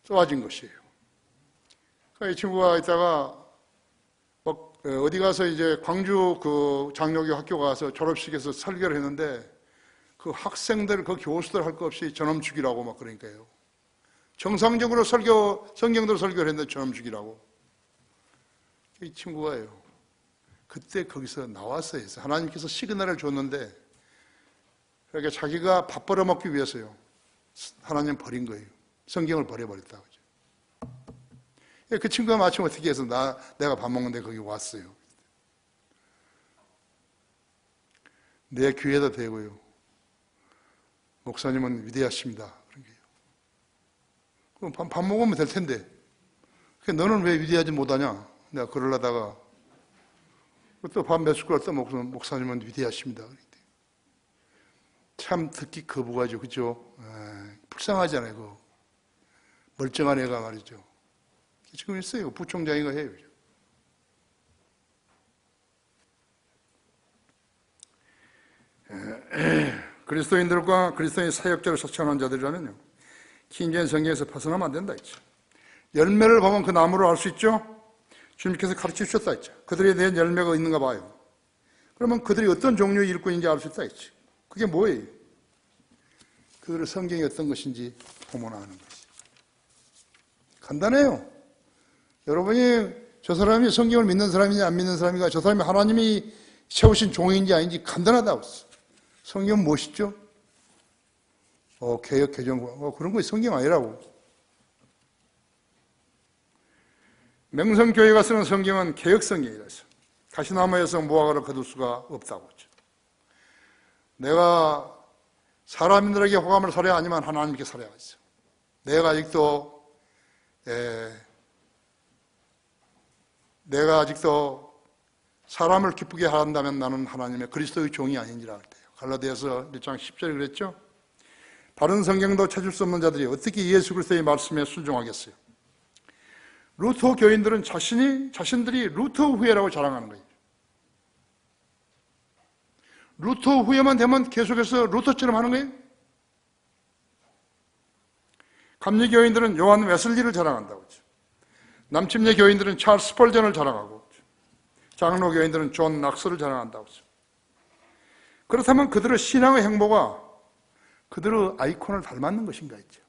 쏘아진 것이에요. 그러니까 이 친구가 있다가 어디 가서 이제 광주 그 장로교 학교 가서 졸업식에서 설교를 했는데, 그 학생들, 그 교수들 할 것 없이 저놈 죽이라고 막 그러니까요. 정상적으로 성경대로 설교를 했는데 저놈 죽이라고. 이 친구가요, 그때 거기서 나왔어요. 하나님께서 시그널을 줬는데, 그러니까 자기가 밥 벌어먹기 위해서요, 하나님 버린 거예요. 성경을 버려버렸다고. 그 친구가 마침 어떻게 해서 내가 밥 먹는데 거기 왔어요. 내 귀에다 대고요, 목사님은 위대하십니다. 그런 게요. 그럼 밥 먹으면 될 텐데, 너는 왜 위대하지 못하냐? 내가 그러려다가 또 밥 몇 숟가락 떠먹고 목사님은 위대하십니다. 참 듣기 거부가죠. 그죠? 불쌍하잖아요. 그 멀쩡한 애가 말이죠. 지금 있어요. 부총장이가 해요. 그리스도인들과 그리스도인 사역자를 소천한 자들이라면요, 킹제임 성경에서 벗어나면 안 된다 했죠. 열매를 보면 그 나무를 알 수 있죠. 주님께서 가르쳐 주셨다 했죠. 그들에 대한 열매가 있는가 봐요. 그러면 그들이 어떤 종류의 일꾼인지 알 수 있다 했죠. 그게 뭐예요? 그들의 성경이 어떤 것인지 보면 아는 것이죠. 간단해요. 여러분이 저 사람이 성경을 믿는 사람이냐 안 믿는 사람인가, 저 사람이 하나님이 세우신 종인지 아닌지 간단하다고 했어요. 성경은 무엇이죠? 개역 개정 그런 거 성경 아니라고. 명성교회가 쓰는 성경은 개역 성경이라서 가시나무에서 무화과를 거둘 수가 없다고 했죠. 내가 사람들에게 호감을 사려 하지만 하나님께 사려야 했어. 내가 아직도 사람을 기쁘게 한다면 나는 하나님의 그리스도의 종이 아닌지라 할 때요. 갈라디아서 1장 10절에 그랬죠. 바른 성경도 찾을 수 없는 자들이 어떻게 예수 그리스도의 말씀에 순종하겠어요? 루터 교인들은 자신들이 루터 후예라고 자랑하는 거예요. 루터 후예만 되면 계속해서 루터처럼 하는 거예요. 감리 교인들은 요한 웨슬리를 자랑한다고 했죠. 남침례 교인들은 찰스 스펄전을 자랑하고, 장로 교인들은 존 낙스를 자랑한다고 했죠. 그렇다면 그들의 신앙의 행보가 그들의 아이콘을 닮았는 것인가 했죠.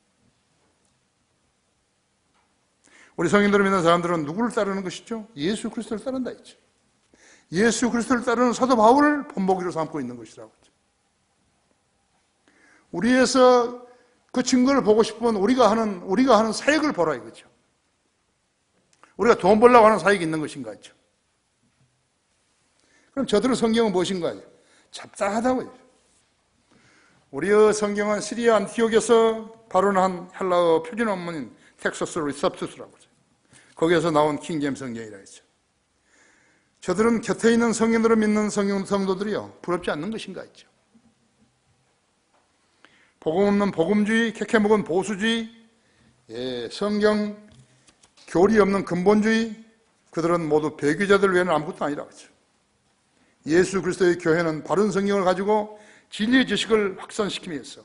우리 성인들을 믿는 사람들은 누구를 따르는 것이죠? 예수 그리스도를 따른다 했죠. 예수 그리스도를 따르는 사도 바울을 본보기로 삼고 있는 것이라고 했죠. 우리에서 그 증거를 보고 싶으면 우리가 하는 사역을 보라 이거죠. 우리가 돈 벌려고 하는 사역이 있는 것인가 했죠. 그럼 저들의 성경은 무엇인가요? 잡다하다고요. 우리의 성경은 시리아 안티옥에서 발원한 헬라어 표준 원문인 텍사스 리셉투스라고 하죠. 거기에서 나온 킹제임 성경이라 했죠. 저들은 곁에 있는 성인으로 믿는 성도들이요, 부럽지 않는 것인가 했죠. 복음 없는 복음주의, 캐캐 먹은 보수주의, 성경 교리 없는 근본주의, 그들은 모두 배교자들 외에는 아무것도 아니라고 하죠. 예수 그리스도의 교회는 바른 성경을 가지고 진리의 지식을 확산시키기 위해서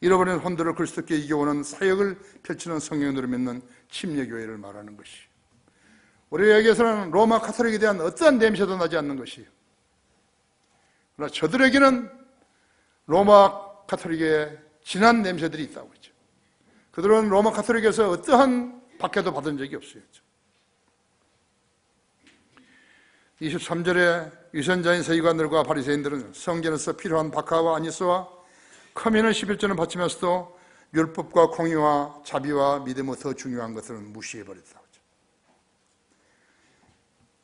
잃어버린 혼들을 그리스도께 이겨오는 사역을 펼치는 성경으로 믿는 침례교회를 말하는 것이, 우리에게서는 로마 카톨릭에 대한 어떠한 냄새도 나지 않는 것이에요. 그러나 저들에게는 로마 카톨릭의 진한 냄새들이 있다고 했죠. 그들은 로마 카톨릭에서 어떠한 박해도 받은 적이 없어요. 23절에 위선자인 서기관들과 바리새인들은 성전에서 필요한 박하와 아니스와 커민을 11조는 바치면서도 율법과 공의와 자비와 믿음의 더 중요한 것들은 무시해버렸다고 하죠.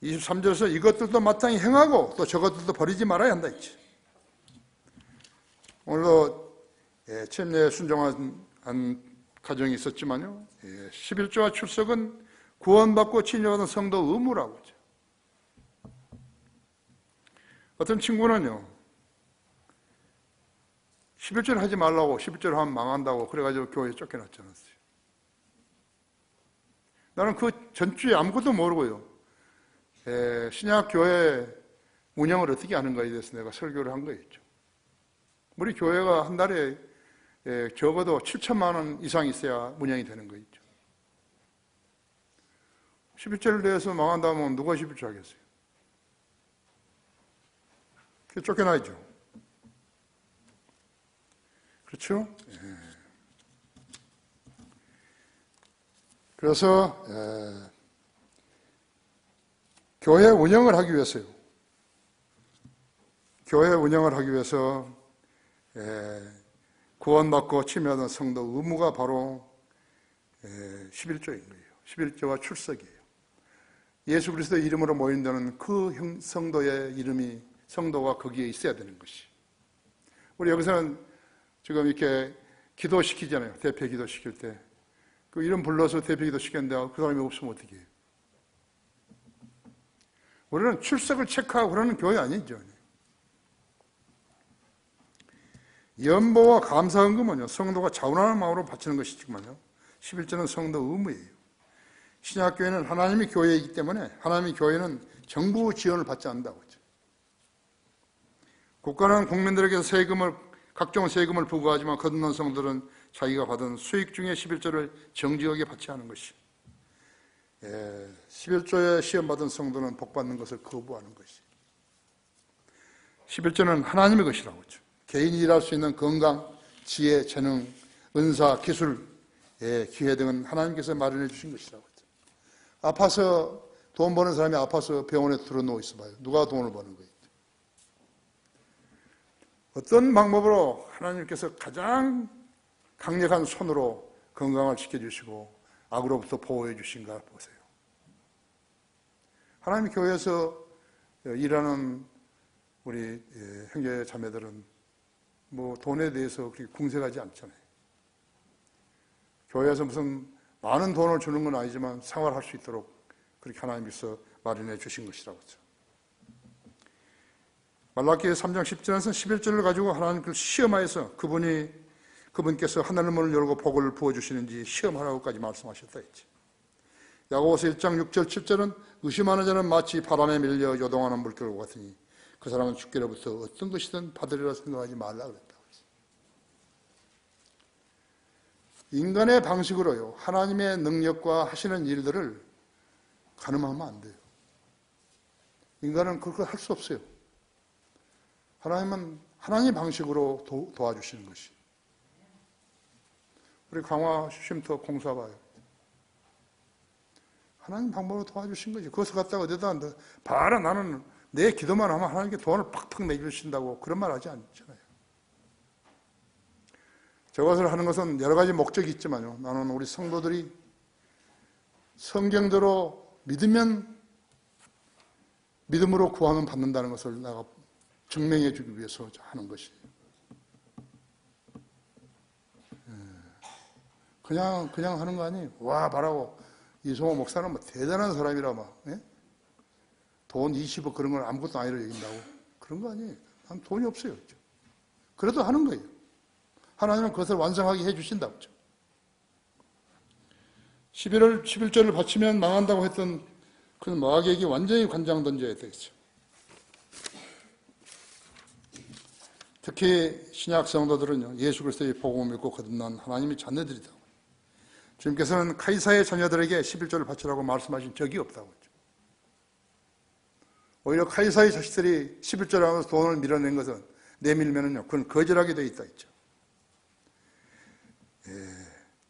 23절에서 이것들도 마땅히 행하고 또 저것들도 버리지 말아야 한다 했죠. 오늘도 침례에 순종한 가정이 있었지만요, 11조와 출석은 구원받고 치료받은 성도 의무라고 하죠. 어떤 친구는요, 11조를 하지 말라고, 11조를 하면 망한다고 그래가지고 교회에 쫓겨났지 않았어요. 나는 그 전주에 아무것도 모르고요, 신약교회 운영을 어떻게 하는가에 대해서 내가 설교를 한 거였죠. 우리 교회가 한 달에 적어도 7천만 원 이상 있어야 운영이 되는 거 있죠. 11조를 대해서 망한다면 누가 11조 하겠어요? 쫓겨나야죠. 그렇죠? 그래서 교회 운영을 하기 위해서요, 교회 운영을 하기 위해서 구원받고 치매하는 성도 의무가 바로 11조인 거예요. 11조와 출석이에요. 예수 그리스도의 이름으로 모인다는 그 성도의 이름이, 성도가 거기에 있어야 되는 것이. 우리 여기서는 지금 이렇게 기도시키잖아요. 대표 기도시킬 때. 그 이름 불러서 대표 기도시켰는데 그 사람이 없으면 어떻게 해요? 우리는 출석을 체크하고 그러는 교회 아니죠. 연보와 감사헌금은요, 성도가 자원하는 마음으로 바치는 것이지만요, 11조는 성도 의무예요. 신약교회는 하나님의 교회이기 때문에 하나님의 교회는 정부 지원을 받지 않는다고 하죠. 국가는 국민들에게 각종 세금을 부과하지만 거듭난 성도들은 자기가 받은 수익 중에 11조를 정직하게 받지 않은 것이. 11조에 시험받은 성도는 복받는 것을 거부하는 것이. 11조는 하나님의 것이라고 했죠. 개인이 일할 수 있는 건강, 지혜, 재능, 은사, 기술, 기회 등은 하나님께서 마련해 주신 것이라고 했죠. 아파서 돈 버는 사람이 아파서 병원에 들어누워 있어봐요. 누가 돈을 버는 거예요? 어떤 방법으로 하나님께서 가장 강력한 손으로 건강을 지켜주시고 악으로부터 보호해 주신가 보세요. 하나님 교회에서 일하는 우리 형제 자매들은 뭐 돈에 대해서 그렇게 궁색하지 않잖아요. 교회에서 무슨 많은 돈을 주는 건 아니지만 생활할 수 있도록 그렇게 하나님께서 마련해 주신 것이라고 하죠. 말라기 3장 10절에서 11절을 가지고 하나님께서 시험하여서 그분께서 하늘의 문을 열고 복을 부어주시는지 시험하라고까지 말씀하셨다 했지. 야고보서 1장 6절 7절은 의심하는 자는 마치 바람에 밀려 요동하는 물결과 같으니 그 사람은 주께로부터 어떤 것이든 받으리라 생각하지 말라 그랬다. 인간의 방식으로요, 하나님의 능력과 하시는 일들을 가늠하면 안 돼요. 인간은 그걸 할 수 없어요. 하나님은 하나님 방식으로 도와주시는 것이. 우리 강화 쉼터 공사 봐요. 하나님 방법으로 도와주신 거지. 그것을 갖다가 어디다 봐라, 나는 내 기도만 하면 하나님께 돈을 팍팍 내주신다고 그런 말 하지 않잖아요. 저것을 하는 것은 여러 가지 목적이 있지만요, 나는 우리 성도들이 성경대로 믿음으로 구하면 받는다는 것을 내가 증명해 주기 위해서 하는 것이에요. 그냥 하는 거 아니에요. 와, 바라고 이송호 목사는 뭐 대단한 사람이라 막 돈 20억 그런 걸 아무것도 아니라 여긴다고 그런 거 아니에요. 난 돈이 없어요. 그래도 하는 거예요. 하나님은 그것을 완성하게 해주신다고. 11절을 바치면 망한다고 했던 그 마귀에게 완전히 관장 던져야 되겠죠. 특히 신약 성도들은요, 예수 그리스도의 복음을 믿고 거듭난 하나님의 자녀들이다. 주님께서는 카이사의 자녀들에게 11조를 바치라고 말씀하신 적이 없다고 했죠. 오히려 카이사의 자식들이 11조를 하면서 돈을 밀어낸 것은 내밀면은요, 그건 거절하게 되어 있다 했죠.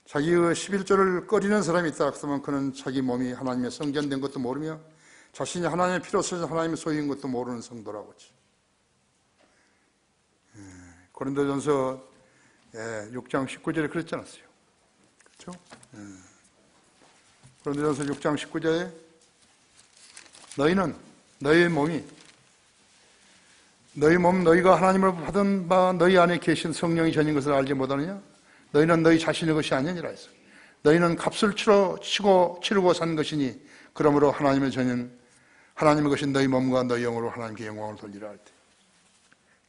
자기의 11조를 꺼리는 사람이 있다 했으면 그는 자기 몸이 하나님의 성전된 것도 모르며 자신이 하나님의 피로 쓰신 하나님의 소유인 것도 모르는 성도라고 했죠. 고린도전서 6장 19절에 그랬지 않았어요? 그렇죠? 고린도전서 6장 19절에 너희 몸 너희가 하나님을 받은 바 너희 안에 계신 성령이 전인 것을 알지 못하느냐? 너희는 너희 자신의 것이 아니니라 했어. 너희는 값을 치르고 산 것이니 그러므로 하나님의 것인 너희 몸과 너희 영으로 하나님께 영광을 돌리라 할 때.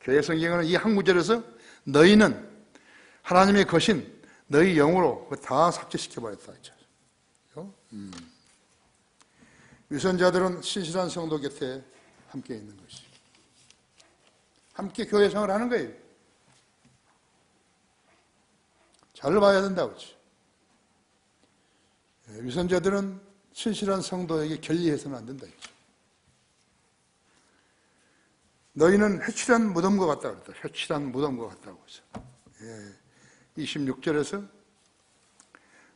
교회 성경은 이 한 구절에서 너희는 하나님의 것인 너희 영으로 다 삭제시켜버렸다 했죠. 위선자들은 신실한 성도 곁에 함께 있는 것이. 함께 교회 생활을 하는 거예요. 잘 봐야 된다고 했죠. 위선자들은 신실한 성도에게 결리해서는 안 된다 했죠. 너희는 회칠한 무덤과 같다 그랬다. 회칠한 무덤과 같다고 했어. 26절에서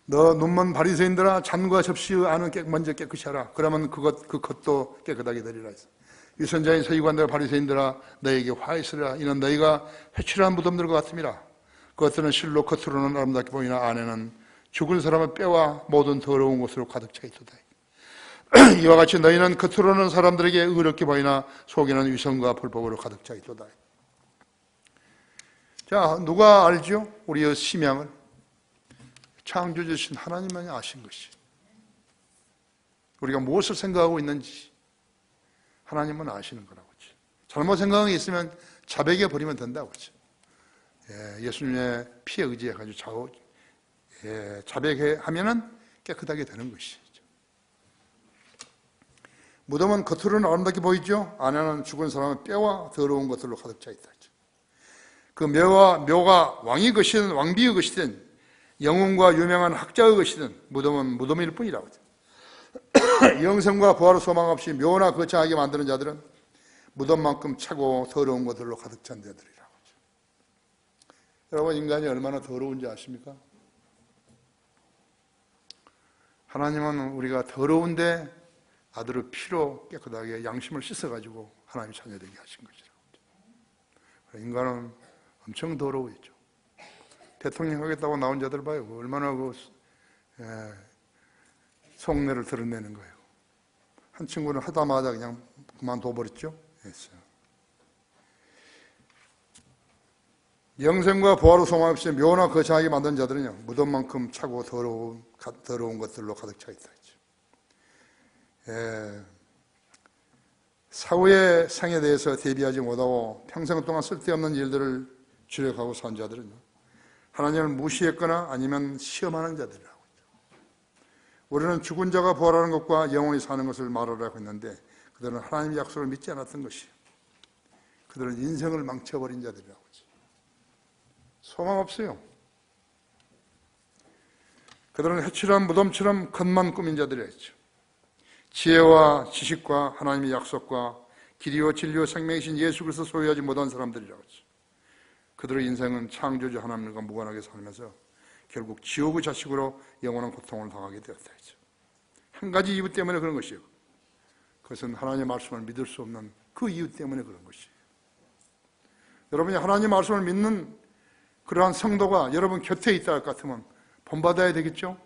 너 눈먼 바리새인들아, 잔과 접시 안은 먼저 깨끗이 하라. 그러면 그 겉도 깨끗하게 되리라 했어. 위선자인 서기관들과 바리새인들아, 너희에게 화 있으리라. 이는 너희가 회칠한 무덤들과 같음이라. 그것들은 실로 겉으로는 아름답게 보이나 안에는 죽은 사람의 뼈와 모든 더러운 것으로 가득 차 있도다. 이와 같이 너희는 겉으로는 사람들에게 의롭게 보이나 속에는 위선과 불법으로 가득 차 있도다. 자, 누가 알죠? 우리의 심양을 창조주신 하나님만이 아신 것이. 우리가 무엇을 생각하고 있는지 하나님은 아시는 거라고 했죠. 잘못 생각이 있으면 자백해 버리면 된다고 했죠. 예수님의 피에 의지해가지고 자백하면은 깨끗하게 되는 것이죠. 무덤은 겉으로는 아름답게 보이죠? 안에는 죽은 사람의 뼈와 더러운 것들로 가득 차 있다. 그 묘가 왕의 것이든 왕비의 것이든 영웅과 유명한 학자의 것이든 무덤은 무덤일 뿐이라고. 영생과 부활의 소망 없이 묘나 거창하게 만드는 자들은 무덤만큼 차고 더러운 것들로 가득 찬 자들이라고. 여러분, 인간이 얼마나 더러운지 아십니까? 하나님은 우리가 더러운데 아들의 피로 깨끗하게 양심을 씻어가지고 하나님 자녀되게 하신 것이라고. 인간은 엄청 더러워있죠. 대통령 하겠다고 나온 자들 봐요. 얼마나 속내를 드러내는 거예요. 한 친구는 하다마자 그냥 그만둬버렸죠. 영생과 부활의 소망 없이 묘나 거창하게 만든 자들은요, 무덤만큼 차고 더러운 것들로 가득 차 있다. 사후의 생에 대해서 대비하지 못하고 평생 동안 쓸데없는 일들을 주력하고 산 자들은요, 하나님을 무시했거나 아니면 시험하는 자들이라고. 우리는 죽은 자가 부활하는 것과 영원히 사는 것을 말하라고 했는데 그들은 하나님의 약속을 믿지 않았던 것이에요. 그들은 인생을 망쳐버린 자들이라고 하죠. 소망 없어요. 그들은 해칠한 무덤처럼 겉만 꾸민 자들이었죠. 지혜와 지식과 하나님의 약속과 길이요 진리요 생명이신 예수 그리스도 소유하지 못한 사람들이라고 하죠. 그들의 인생은 창조주 하나님과 무관하게 살면서 결국 지옥의 자식으로 영원한 고통을 당하게 되었다 했죠. 한 가지 이유 때문에 그런 것이에요. 그것은 하나님의 말씀을 믿을 수 없는 그 이유 때문에 그런 것이에요. 여러분이 하나님의 말씀을 믿는 그러한 성도가 여러분 곁에 있다 할 것 같으면 본받아야 되겠죠?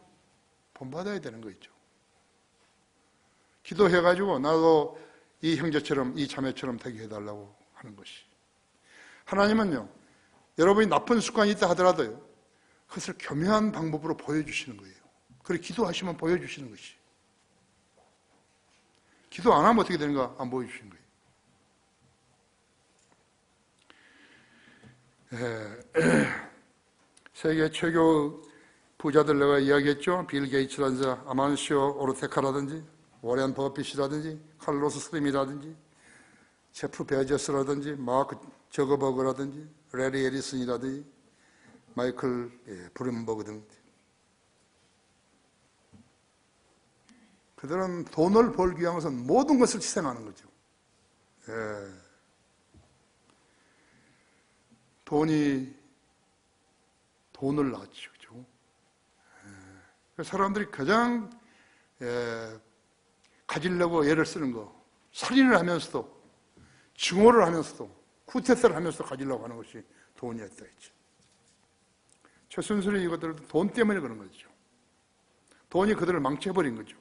본받아야 되는 거 있죠. 기도해가지고 나도 이 형제처럼 이 자매처럼 되게 해달라고 하는 것이. 하나님은요, 여러분이 나쁜 습관이 있다 하더라도요, 그것을 교묘한 방법으로 보여주시는 거예요. 그렇게 기도하시면 보여주시는 것이. 기도 안 하면 어떻게 되는가 안 보여주시는 거예요. 세계 최고 부자들 내가 이야기했죠. 빌 게이츠라든지 아만시오 오르테카라든지 워렌 버핏이라든지 칼로스 스림이라든지 제프 베저스라든지 마크 저거버그라든지 레리 에리슨이라든지 마이클 브룸버그 등 그들은 돈을 벌기 위해서는 모든 것을 희생하는 거죠. 돈을 낳죠. 그죠? 사람들이 가장 가지려고 애를 쓰는 거, 살인을 하면서도, 증오를 하면서도, 쿠데타를 하면서도 가지려고 하는 것이 돈이었다 했죠. 최순실이 이것들은 돈 때문에 그런 거죠. 돈이 그들을 망쳐버린 거죠.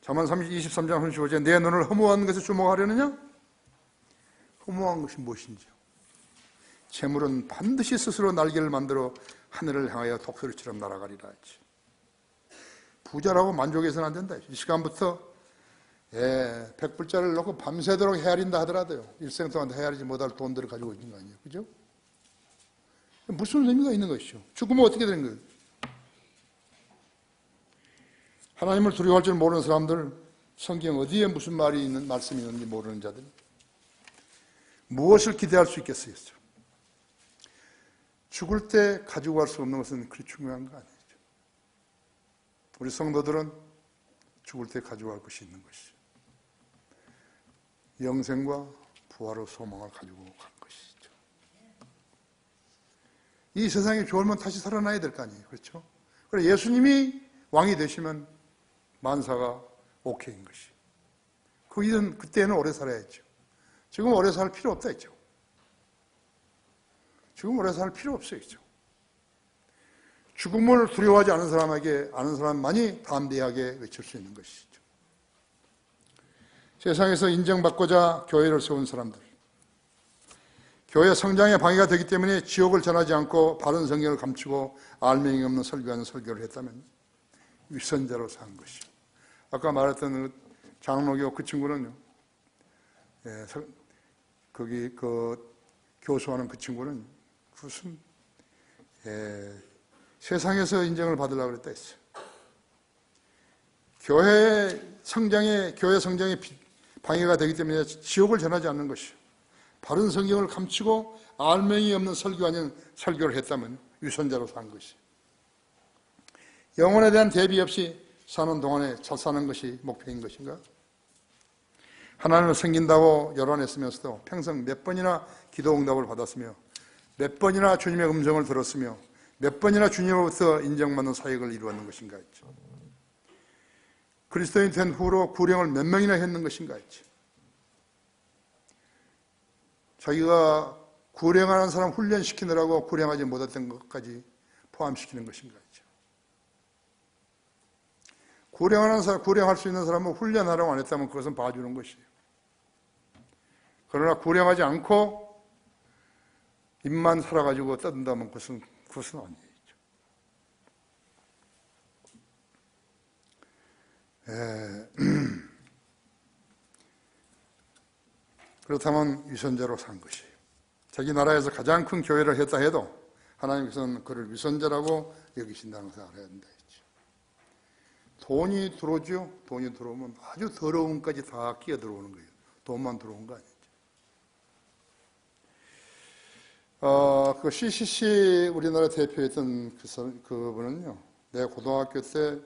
잠언 23장 35절에 내 눈을 허무한 것에 주목하려느냐? 허무한 것이 무엇인지요? 재물은 반드시 스스로 날개를 만들어 하늘을 향하여 독수리처럼 날아가리라 했지. 부자라고 만족해서는 안 된다. 이 시간부터 100불짜리를 놓고 밤새도록 헤아린다 하더라도요, 일생 동안 헤아리지 못할 돈들을 가지고 있는 거 아니에요. 그죠? 무슨 의미가 있는 것이죠? 죽으면 어떻게 되는 거예요? 하나님을 두려워할 줄 모르는 사람들, 성경 어디에 무슨 말씀이 있는지 모르는 자들, 무엇을 기대할 수 있겠어요? 죽을 때 가지고 갈 수 없는 것은 그리 중요한 거 아니죠. 우리 성도들은 죽을 때 가지고 갈 것이 있는 것이죠. 영생과 부활의 소망을 가지고 간 것이죠. 이 세상이 좋으면 다시 살아나야 될 거 아니에요. 그렇죠? 그래 예수님이 왕이 되시면 만사가 오케이인 것이. 그때는 오래 살아야죠. 지금 오래 살 필요 없다 했죠. 지금 오래 살 필요 없어요. 죽음을 두려워하지 않은 사람에게 아는 사람만이 담대하게 외칠 수 있는 것이죠. 세상에서 인정받고자 교회를 세운 사람들, 교회 성장에 방해가 되기 때문에 지옥을 전하지 않고 바른 성경을 감추고 알맹이 없는 설교하는 설교를 했다면 위선자로 산 것이죠. 아까 말했던 장로교 그 친구는요, 거기 교수하는 그 친구는 무슨 세상에서 인정을 받으려고 그랬다 했어요. 교회 성장에 방해가 되기 때문에 지옥을 전하지 않는 것이요. 바른 성경을 감추고 알맹이 없는 설교 아닌 설교를 했다면 위선자로 산 것이. 영혼에 대한 대비 없이 사는 동안에 잘 사는 것이 목표인 것인가? 하나님을 섬긴다고 열언했으면서도 평생 몇 번이나 기도 응답을 받았으며 몇 번이나 주님의 음성을 들었으며 몇 번이나 주님으로부터 인정받는 사역을 이루었는 것인가 했죠. 그리스도인 된 후로 구령을 몇 명이나 했는 것인가 했죠. 자기가 구령하는 사람 훈련시키느라고 구령하지 못했던 것까지 포함시키는 것인가 했죠. 구령하는 사람, 구령할 수 있는 사람은 훈련하라고 안 했다면 그것은 봐주는 것이에요. 그러나 구령하지 않고 입만 살아가지고 떠든다면 그것은 아니죠. 그렇다면 위선자로 산 것이에요. 자기 나라에서 가장 큰 교회를 했다 해도 하나님께서는 그를 위선자라고 여기신다는 것을 알아야 된다 했죠. 돈이 들어오죠. 돈이 들어오면 아주 더러운 것까지 다 끼어 들어오는 거예요. 돈만 들어온 거 아니죠. 그 CCC 우리나라 대표했던 그분은요, 내가 고등학교 때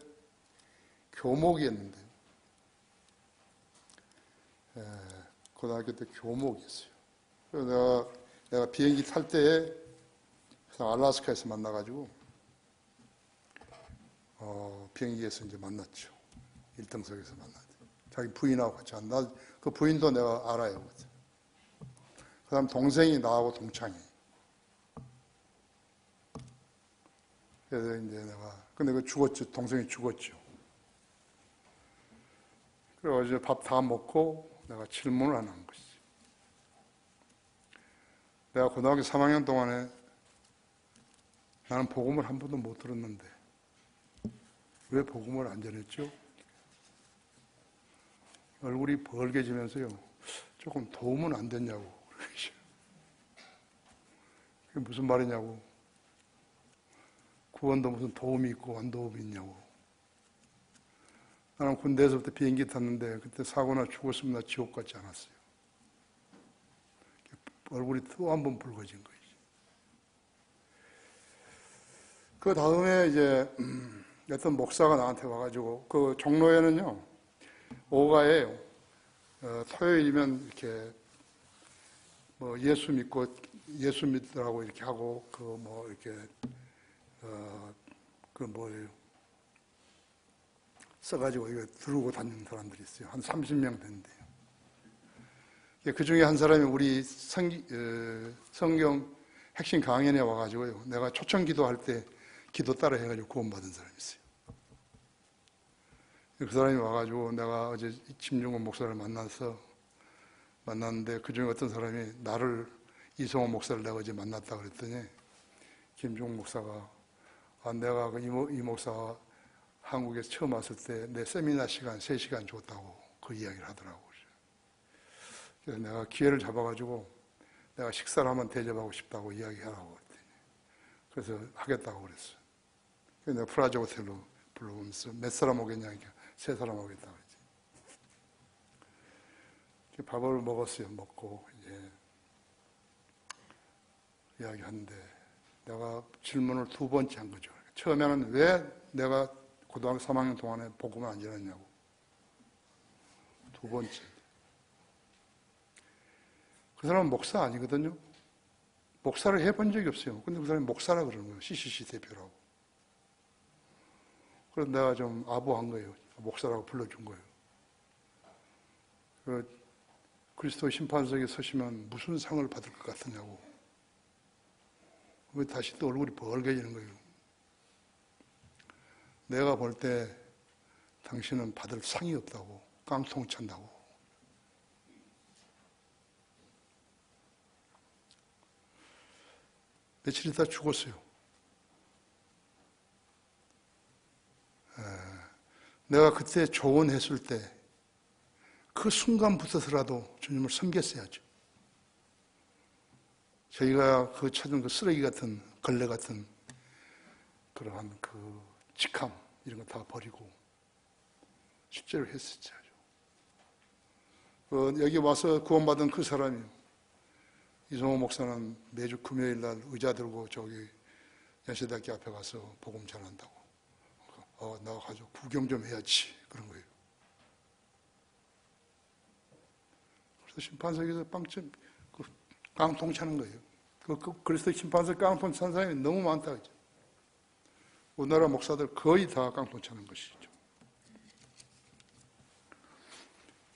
교목이었는데, 고등학교 때 교목이었어요. 그래서 내가 비행기 탈 때에 알래스카에서 만나가지고, 비행기에서 이제 만났죠. 1등석에서 만났죠. 자기 부인하고 같이 그 부인도 내가 알아요. 그 다음 동생이 나하고 동창이에요. 그래서 이제 근데 그 죽었죠. 동생이 죽었죠. 그래서 밥 다 먹고 내가 질문을 안 한 것이지. 내가 고등학교 3학년 동안에 나는 복음을 한 번도 못 들었는데 왜 복음을 안 전했죠? 얼굴이 벌개지면서요. 조금 도움은 안 됐냐고. 그게 무슨 말이냐고. 구원도 무슨 도움이 있고 완도움이 있냐고. 나는 군대에서부터 비행기 탔는데 그때 사고나 죽었으면 나 지옥 같지 않았어요. 얼굴이 또 한 번 붉어진 거예요. 그 다음에 이제 어떤 목사가 나한테 와가지고 그 종로에는요 오가에 토요일이면 이렇게 뭐 예수 믿더라고 이렇게 하고 그 뭐 이렇게 그 뭐예요 써가지고 이거 들고 다니는 사람들이 있어요. 한 30명 된대요. 그 중에 한 사람이 우리 성경 핵심 강연에 와가지고요. 내가 초청 기도할 때 기도 따라 해가지고 구원받은 사람이 있어요. 그 사람이 와가지고 내가 어제 김종원 목사를 만났는데 그 중에 어떤 사람이 나를 이성호 목사를 내가 어제 만났다 그랬더니 김종원 목사가 내가 이 목사가 한국에서 처음 왔을 때 내 세미나 시간 3시간 줬다고 그 이야기를 하더라고요. 그래서 내가 기회를 잡아가지고 내가 식사를 한번 대접하고 싶다고 이야기하라고 그랬더니 그래서 하겠다고 그랬어요. 그래서 내가 프라자 호텔로 불러오면서 몇 사람 오겠냐 하니까 3사람 오겠다고 그랬지. 밥을 먹었어요. 먹고 이제 이야기하는데 내가 질문을 2번째 한 거죠. 처음에는 왜 내가 고등학교 3학년 동안에 복음을 안 전했냐고. 2번째. 그 사람은 목사 아니거든요. 목사를 해본 적이 없어요. 근데 그 사람이 목사라 그러는 거예요. CCC 대표라고. 그래서 내가 좀 아부한 거예요. 목사라고 불러준 거예요. 그리스도 심판석에 서시면 무슨 상을 받을 것 같으냐고. 다시 또 얼굴이 벌개지는 거예요. 내가 볼 때 당신은 받을 상이 없다고, 깡통 찬다고. 며칠 있다 죽었어요. 내가 그때 조언했을 때 그 순간부터라도 주님을 섬겼어야죠. 저희가 그 찾은 그 쓰레기 같은 걸레 같은 그러한 그 직함 이런 거 다 버리고 실제로 했었죠. 여기 와서 구원받은 그 사람이, 이성호 목사는 매주 금요일 날 의자 들고 저기 연세대학교 앞에 가서 복음 전한다고. 나 가서 구경 좀 해야지. 그런 거예요. 그래서 심판석에서 깡통 차는 거예요. 그래서 심판석 깡통 찬 사람이 너무 많다. 우리나라 목사들 거의 다 깡통 차는 것이죠.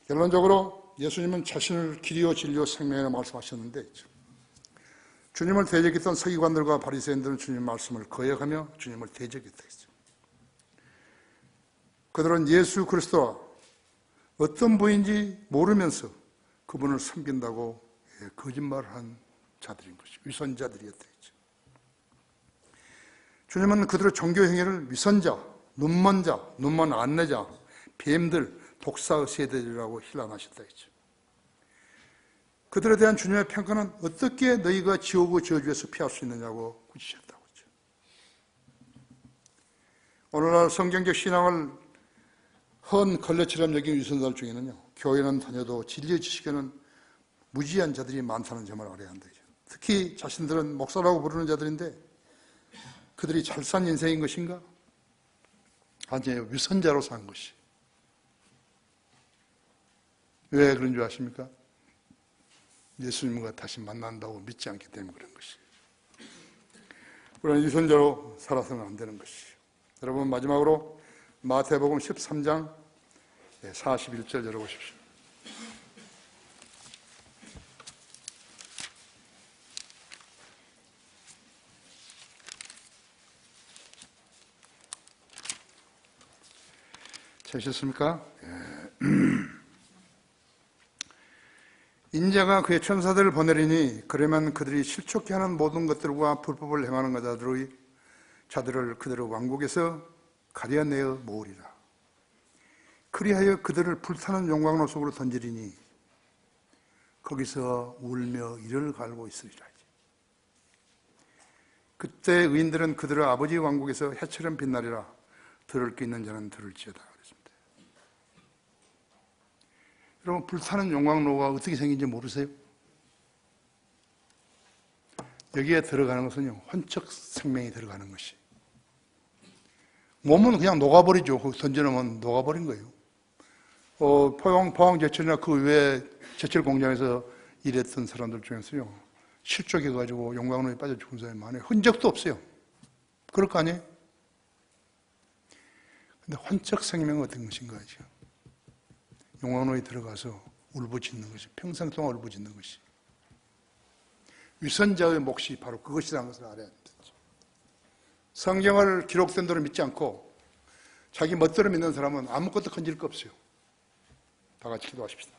결론적으로 예수님은 자신을 길이요 진리요 생명이라고 말씀하셨는데, 주님을 대적했던 서기관들과 바리새인들은 주님 말씀을 거역하며 주님을 대적했다 했죠. 그들은 예수 그리스도와 어떤 분인지 모르면서 그분을 섬긴다고 거짓말을 한 자들인 것이죠. 위선자들이었다 했죠. 주님은 그들의 종교 행위를 위선자, 눈먼 자, 눈먼 안내자, 뱀들, 독사 세대들이라고 힐난하셨다 했죠. 그들에 대한 주님의 평가는 어떻게 너희가 지옥의 저주에서 피할 수 있느냐고 꾸짖으셨다고 했죠. 오늘날 성경적 신앙을 헌 걸레처럼 여긴 위선자들 중에는요, 교회는 다녀도 진리의 지식에는 무지한 자들이 많다는 점을 알아야 한다. 특히 자신들은 목사라고 부르는 자들인데 그들이 잘 산 인생인 것인가? 아니에요. 위선자로 산 것이. 왜 그런 줄 아십니까? 예수님과 다시 만난다고 믿지 않기 때문에 그런 것이에요. 우리는 위선자로 살아서는 안 되는 것이에요. 여러분, 마지막으로 마태복음 13장 41절 열어보십시오. 찾으셨습니까? 인자가 그의 천사들을 보내리니 그러면 그들이 실족케 하는 모든 것들과 불법을 행하는 자들을 그들의 왕국에서 가려내어 모으리라. 그리하여 그들을 불타는 용광로 속으로 던지리니 거기서 울며 이를 갈고 있으리라. 그때 의인들은 그들의 아버지 왕국에서 해처럼 빛나리라. 들을 게 있는 자는 들을지어다. 그랬습니다. 여러분, 불타는 용광로가 어떻게 생긴지 모르세요? 여기에 들어가는 것은요, 혼적 생명이 들어가는 것이. 몸은 그냥 녹아버리죠. 거기 던져놓으면 녹아버린 거예요. 포항 제철이나 그 외에 제철 공장에서 일했던 사람들 중에서요, 실족해가지고 용광로에 빠져 죽은 사람이 많아요. 흔적도 없어요. 그럴 거 아니에요? 근데 혼적 생명은 어떤 것인가 하죠. 용광로에 들어가서 울부짖는 것이, 평생 동안 울부짖는 것이. 위선자의 몫이 바로 그것이라는 것을 알아야 합니다. 성경을 기록된 대로 믿지 않고 자기 멋대로 믿는 사람은 아무것도 건질 거 없어요. 다 같이 기도하십시다.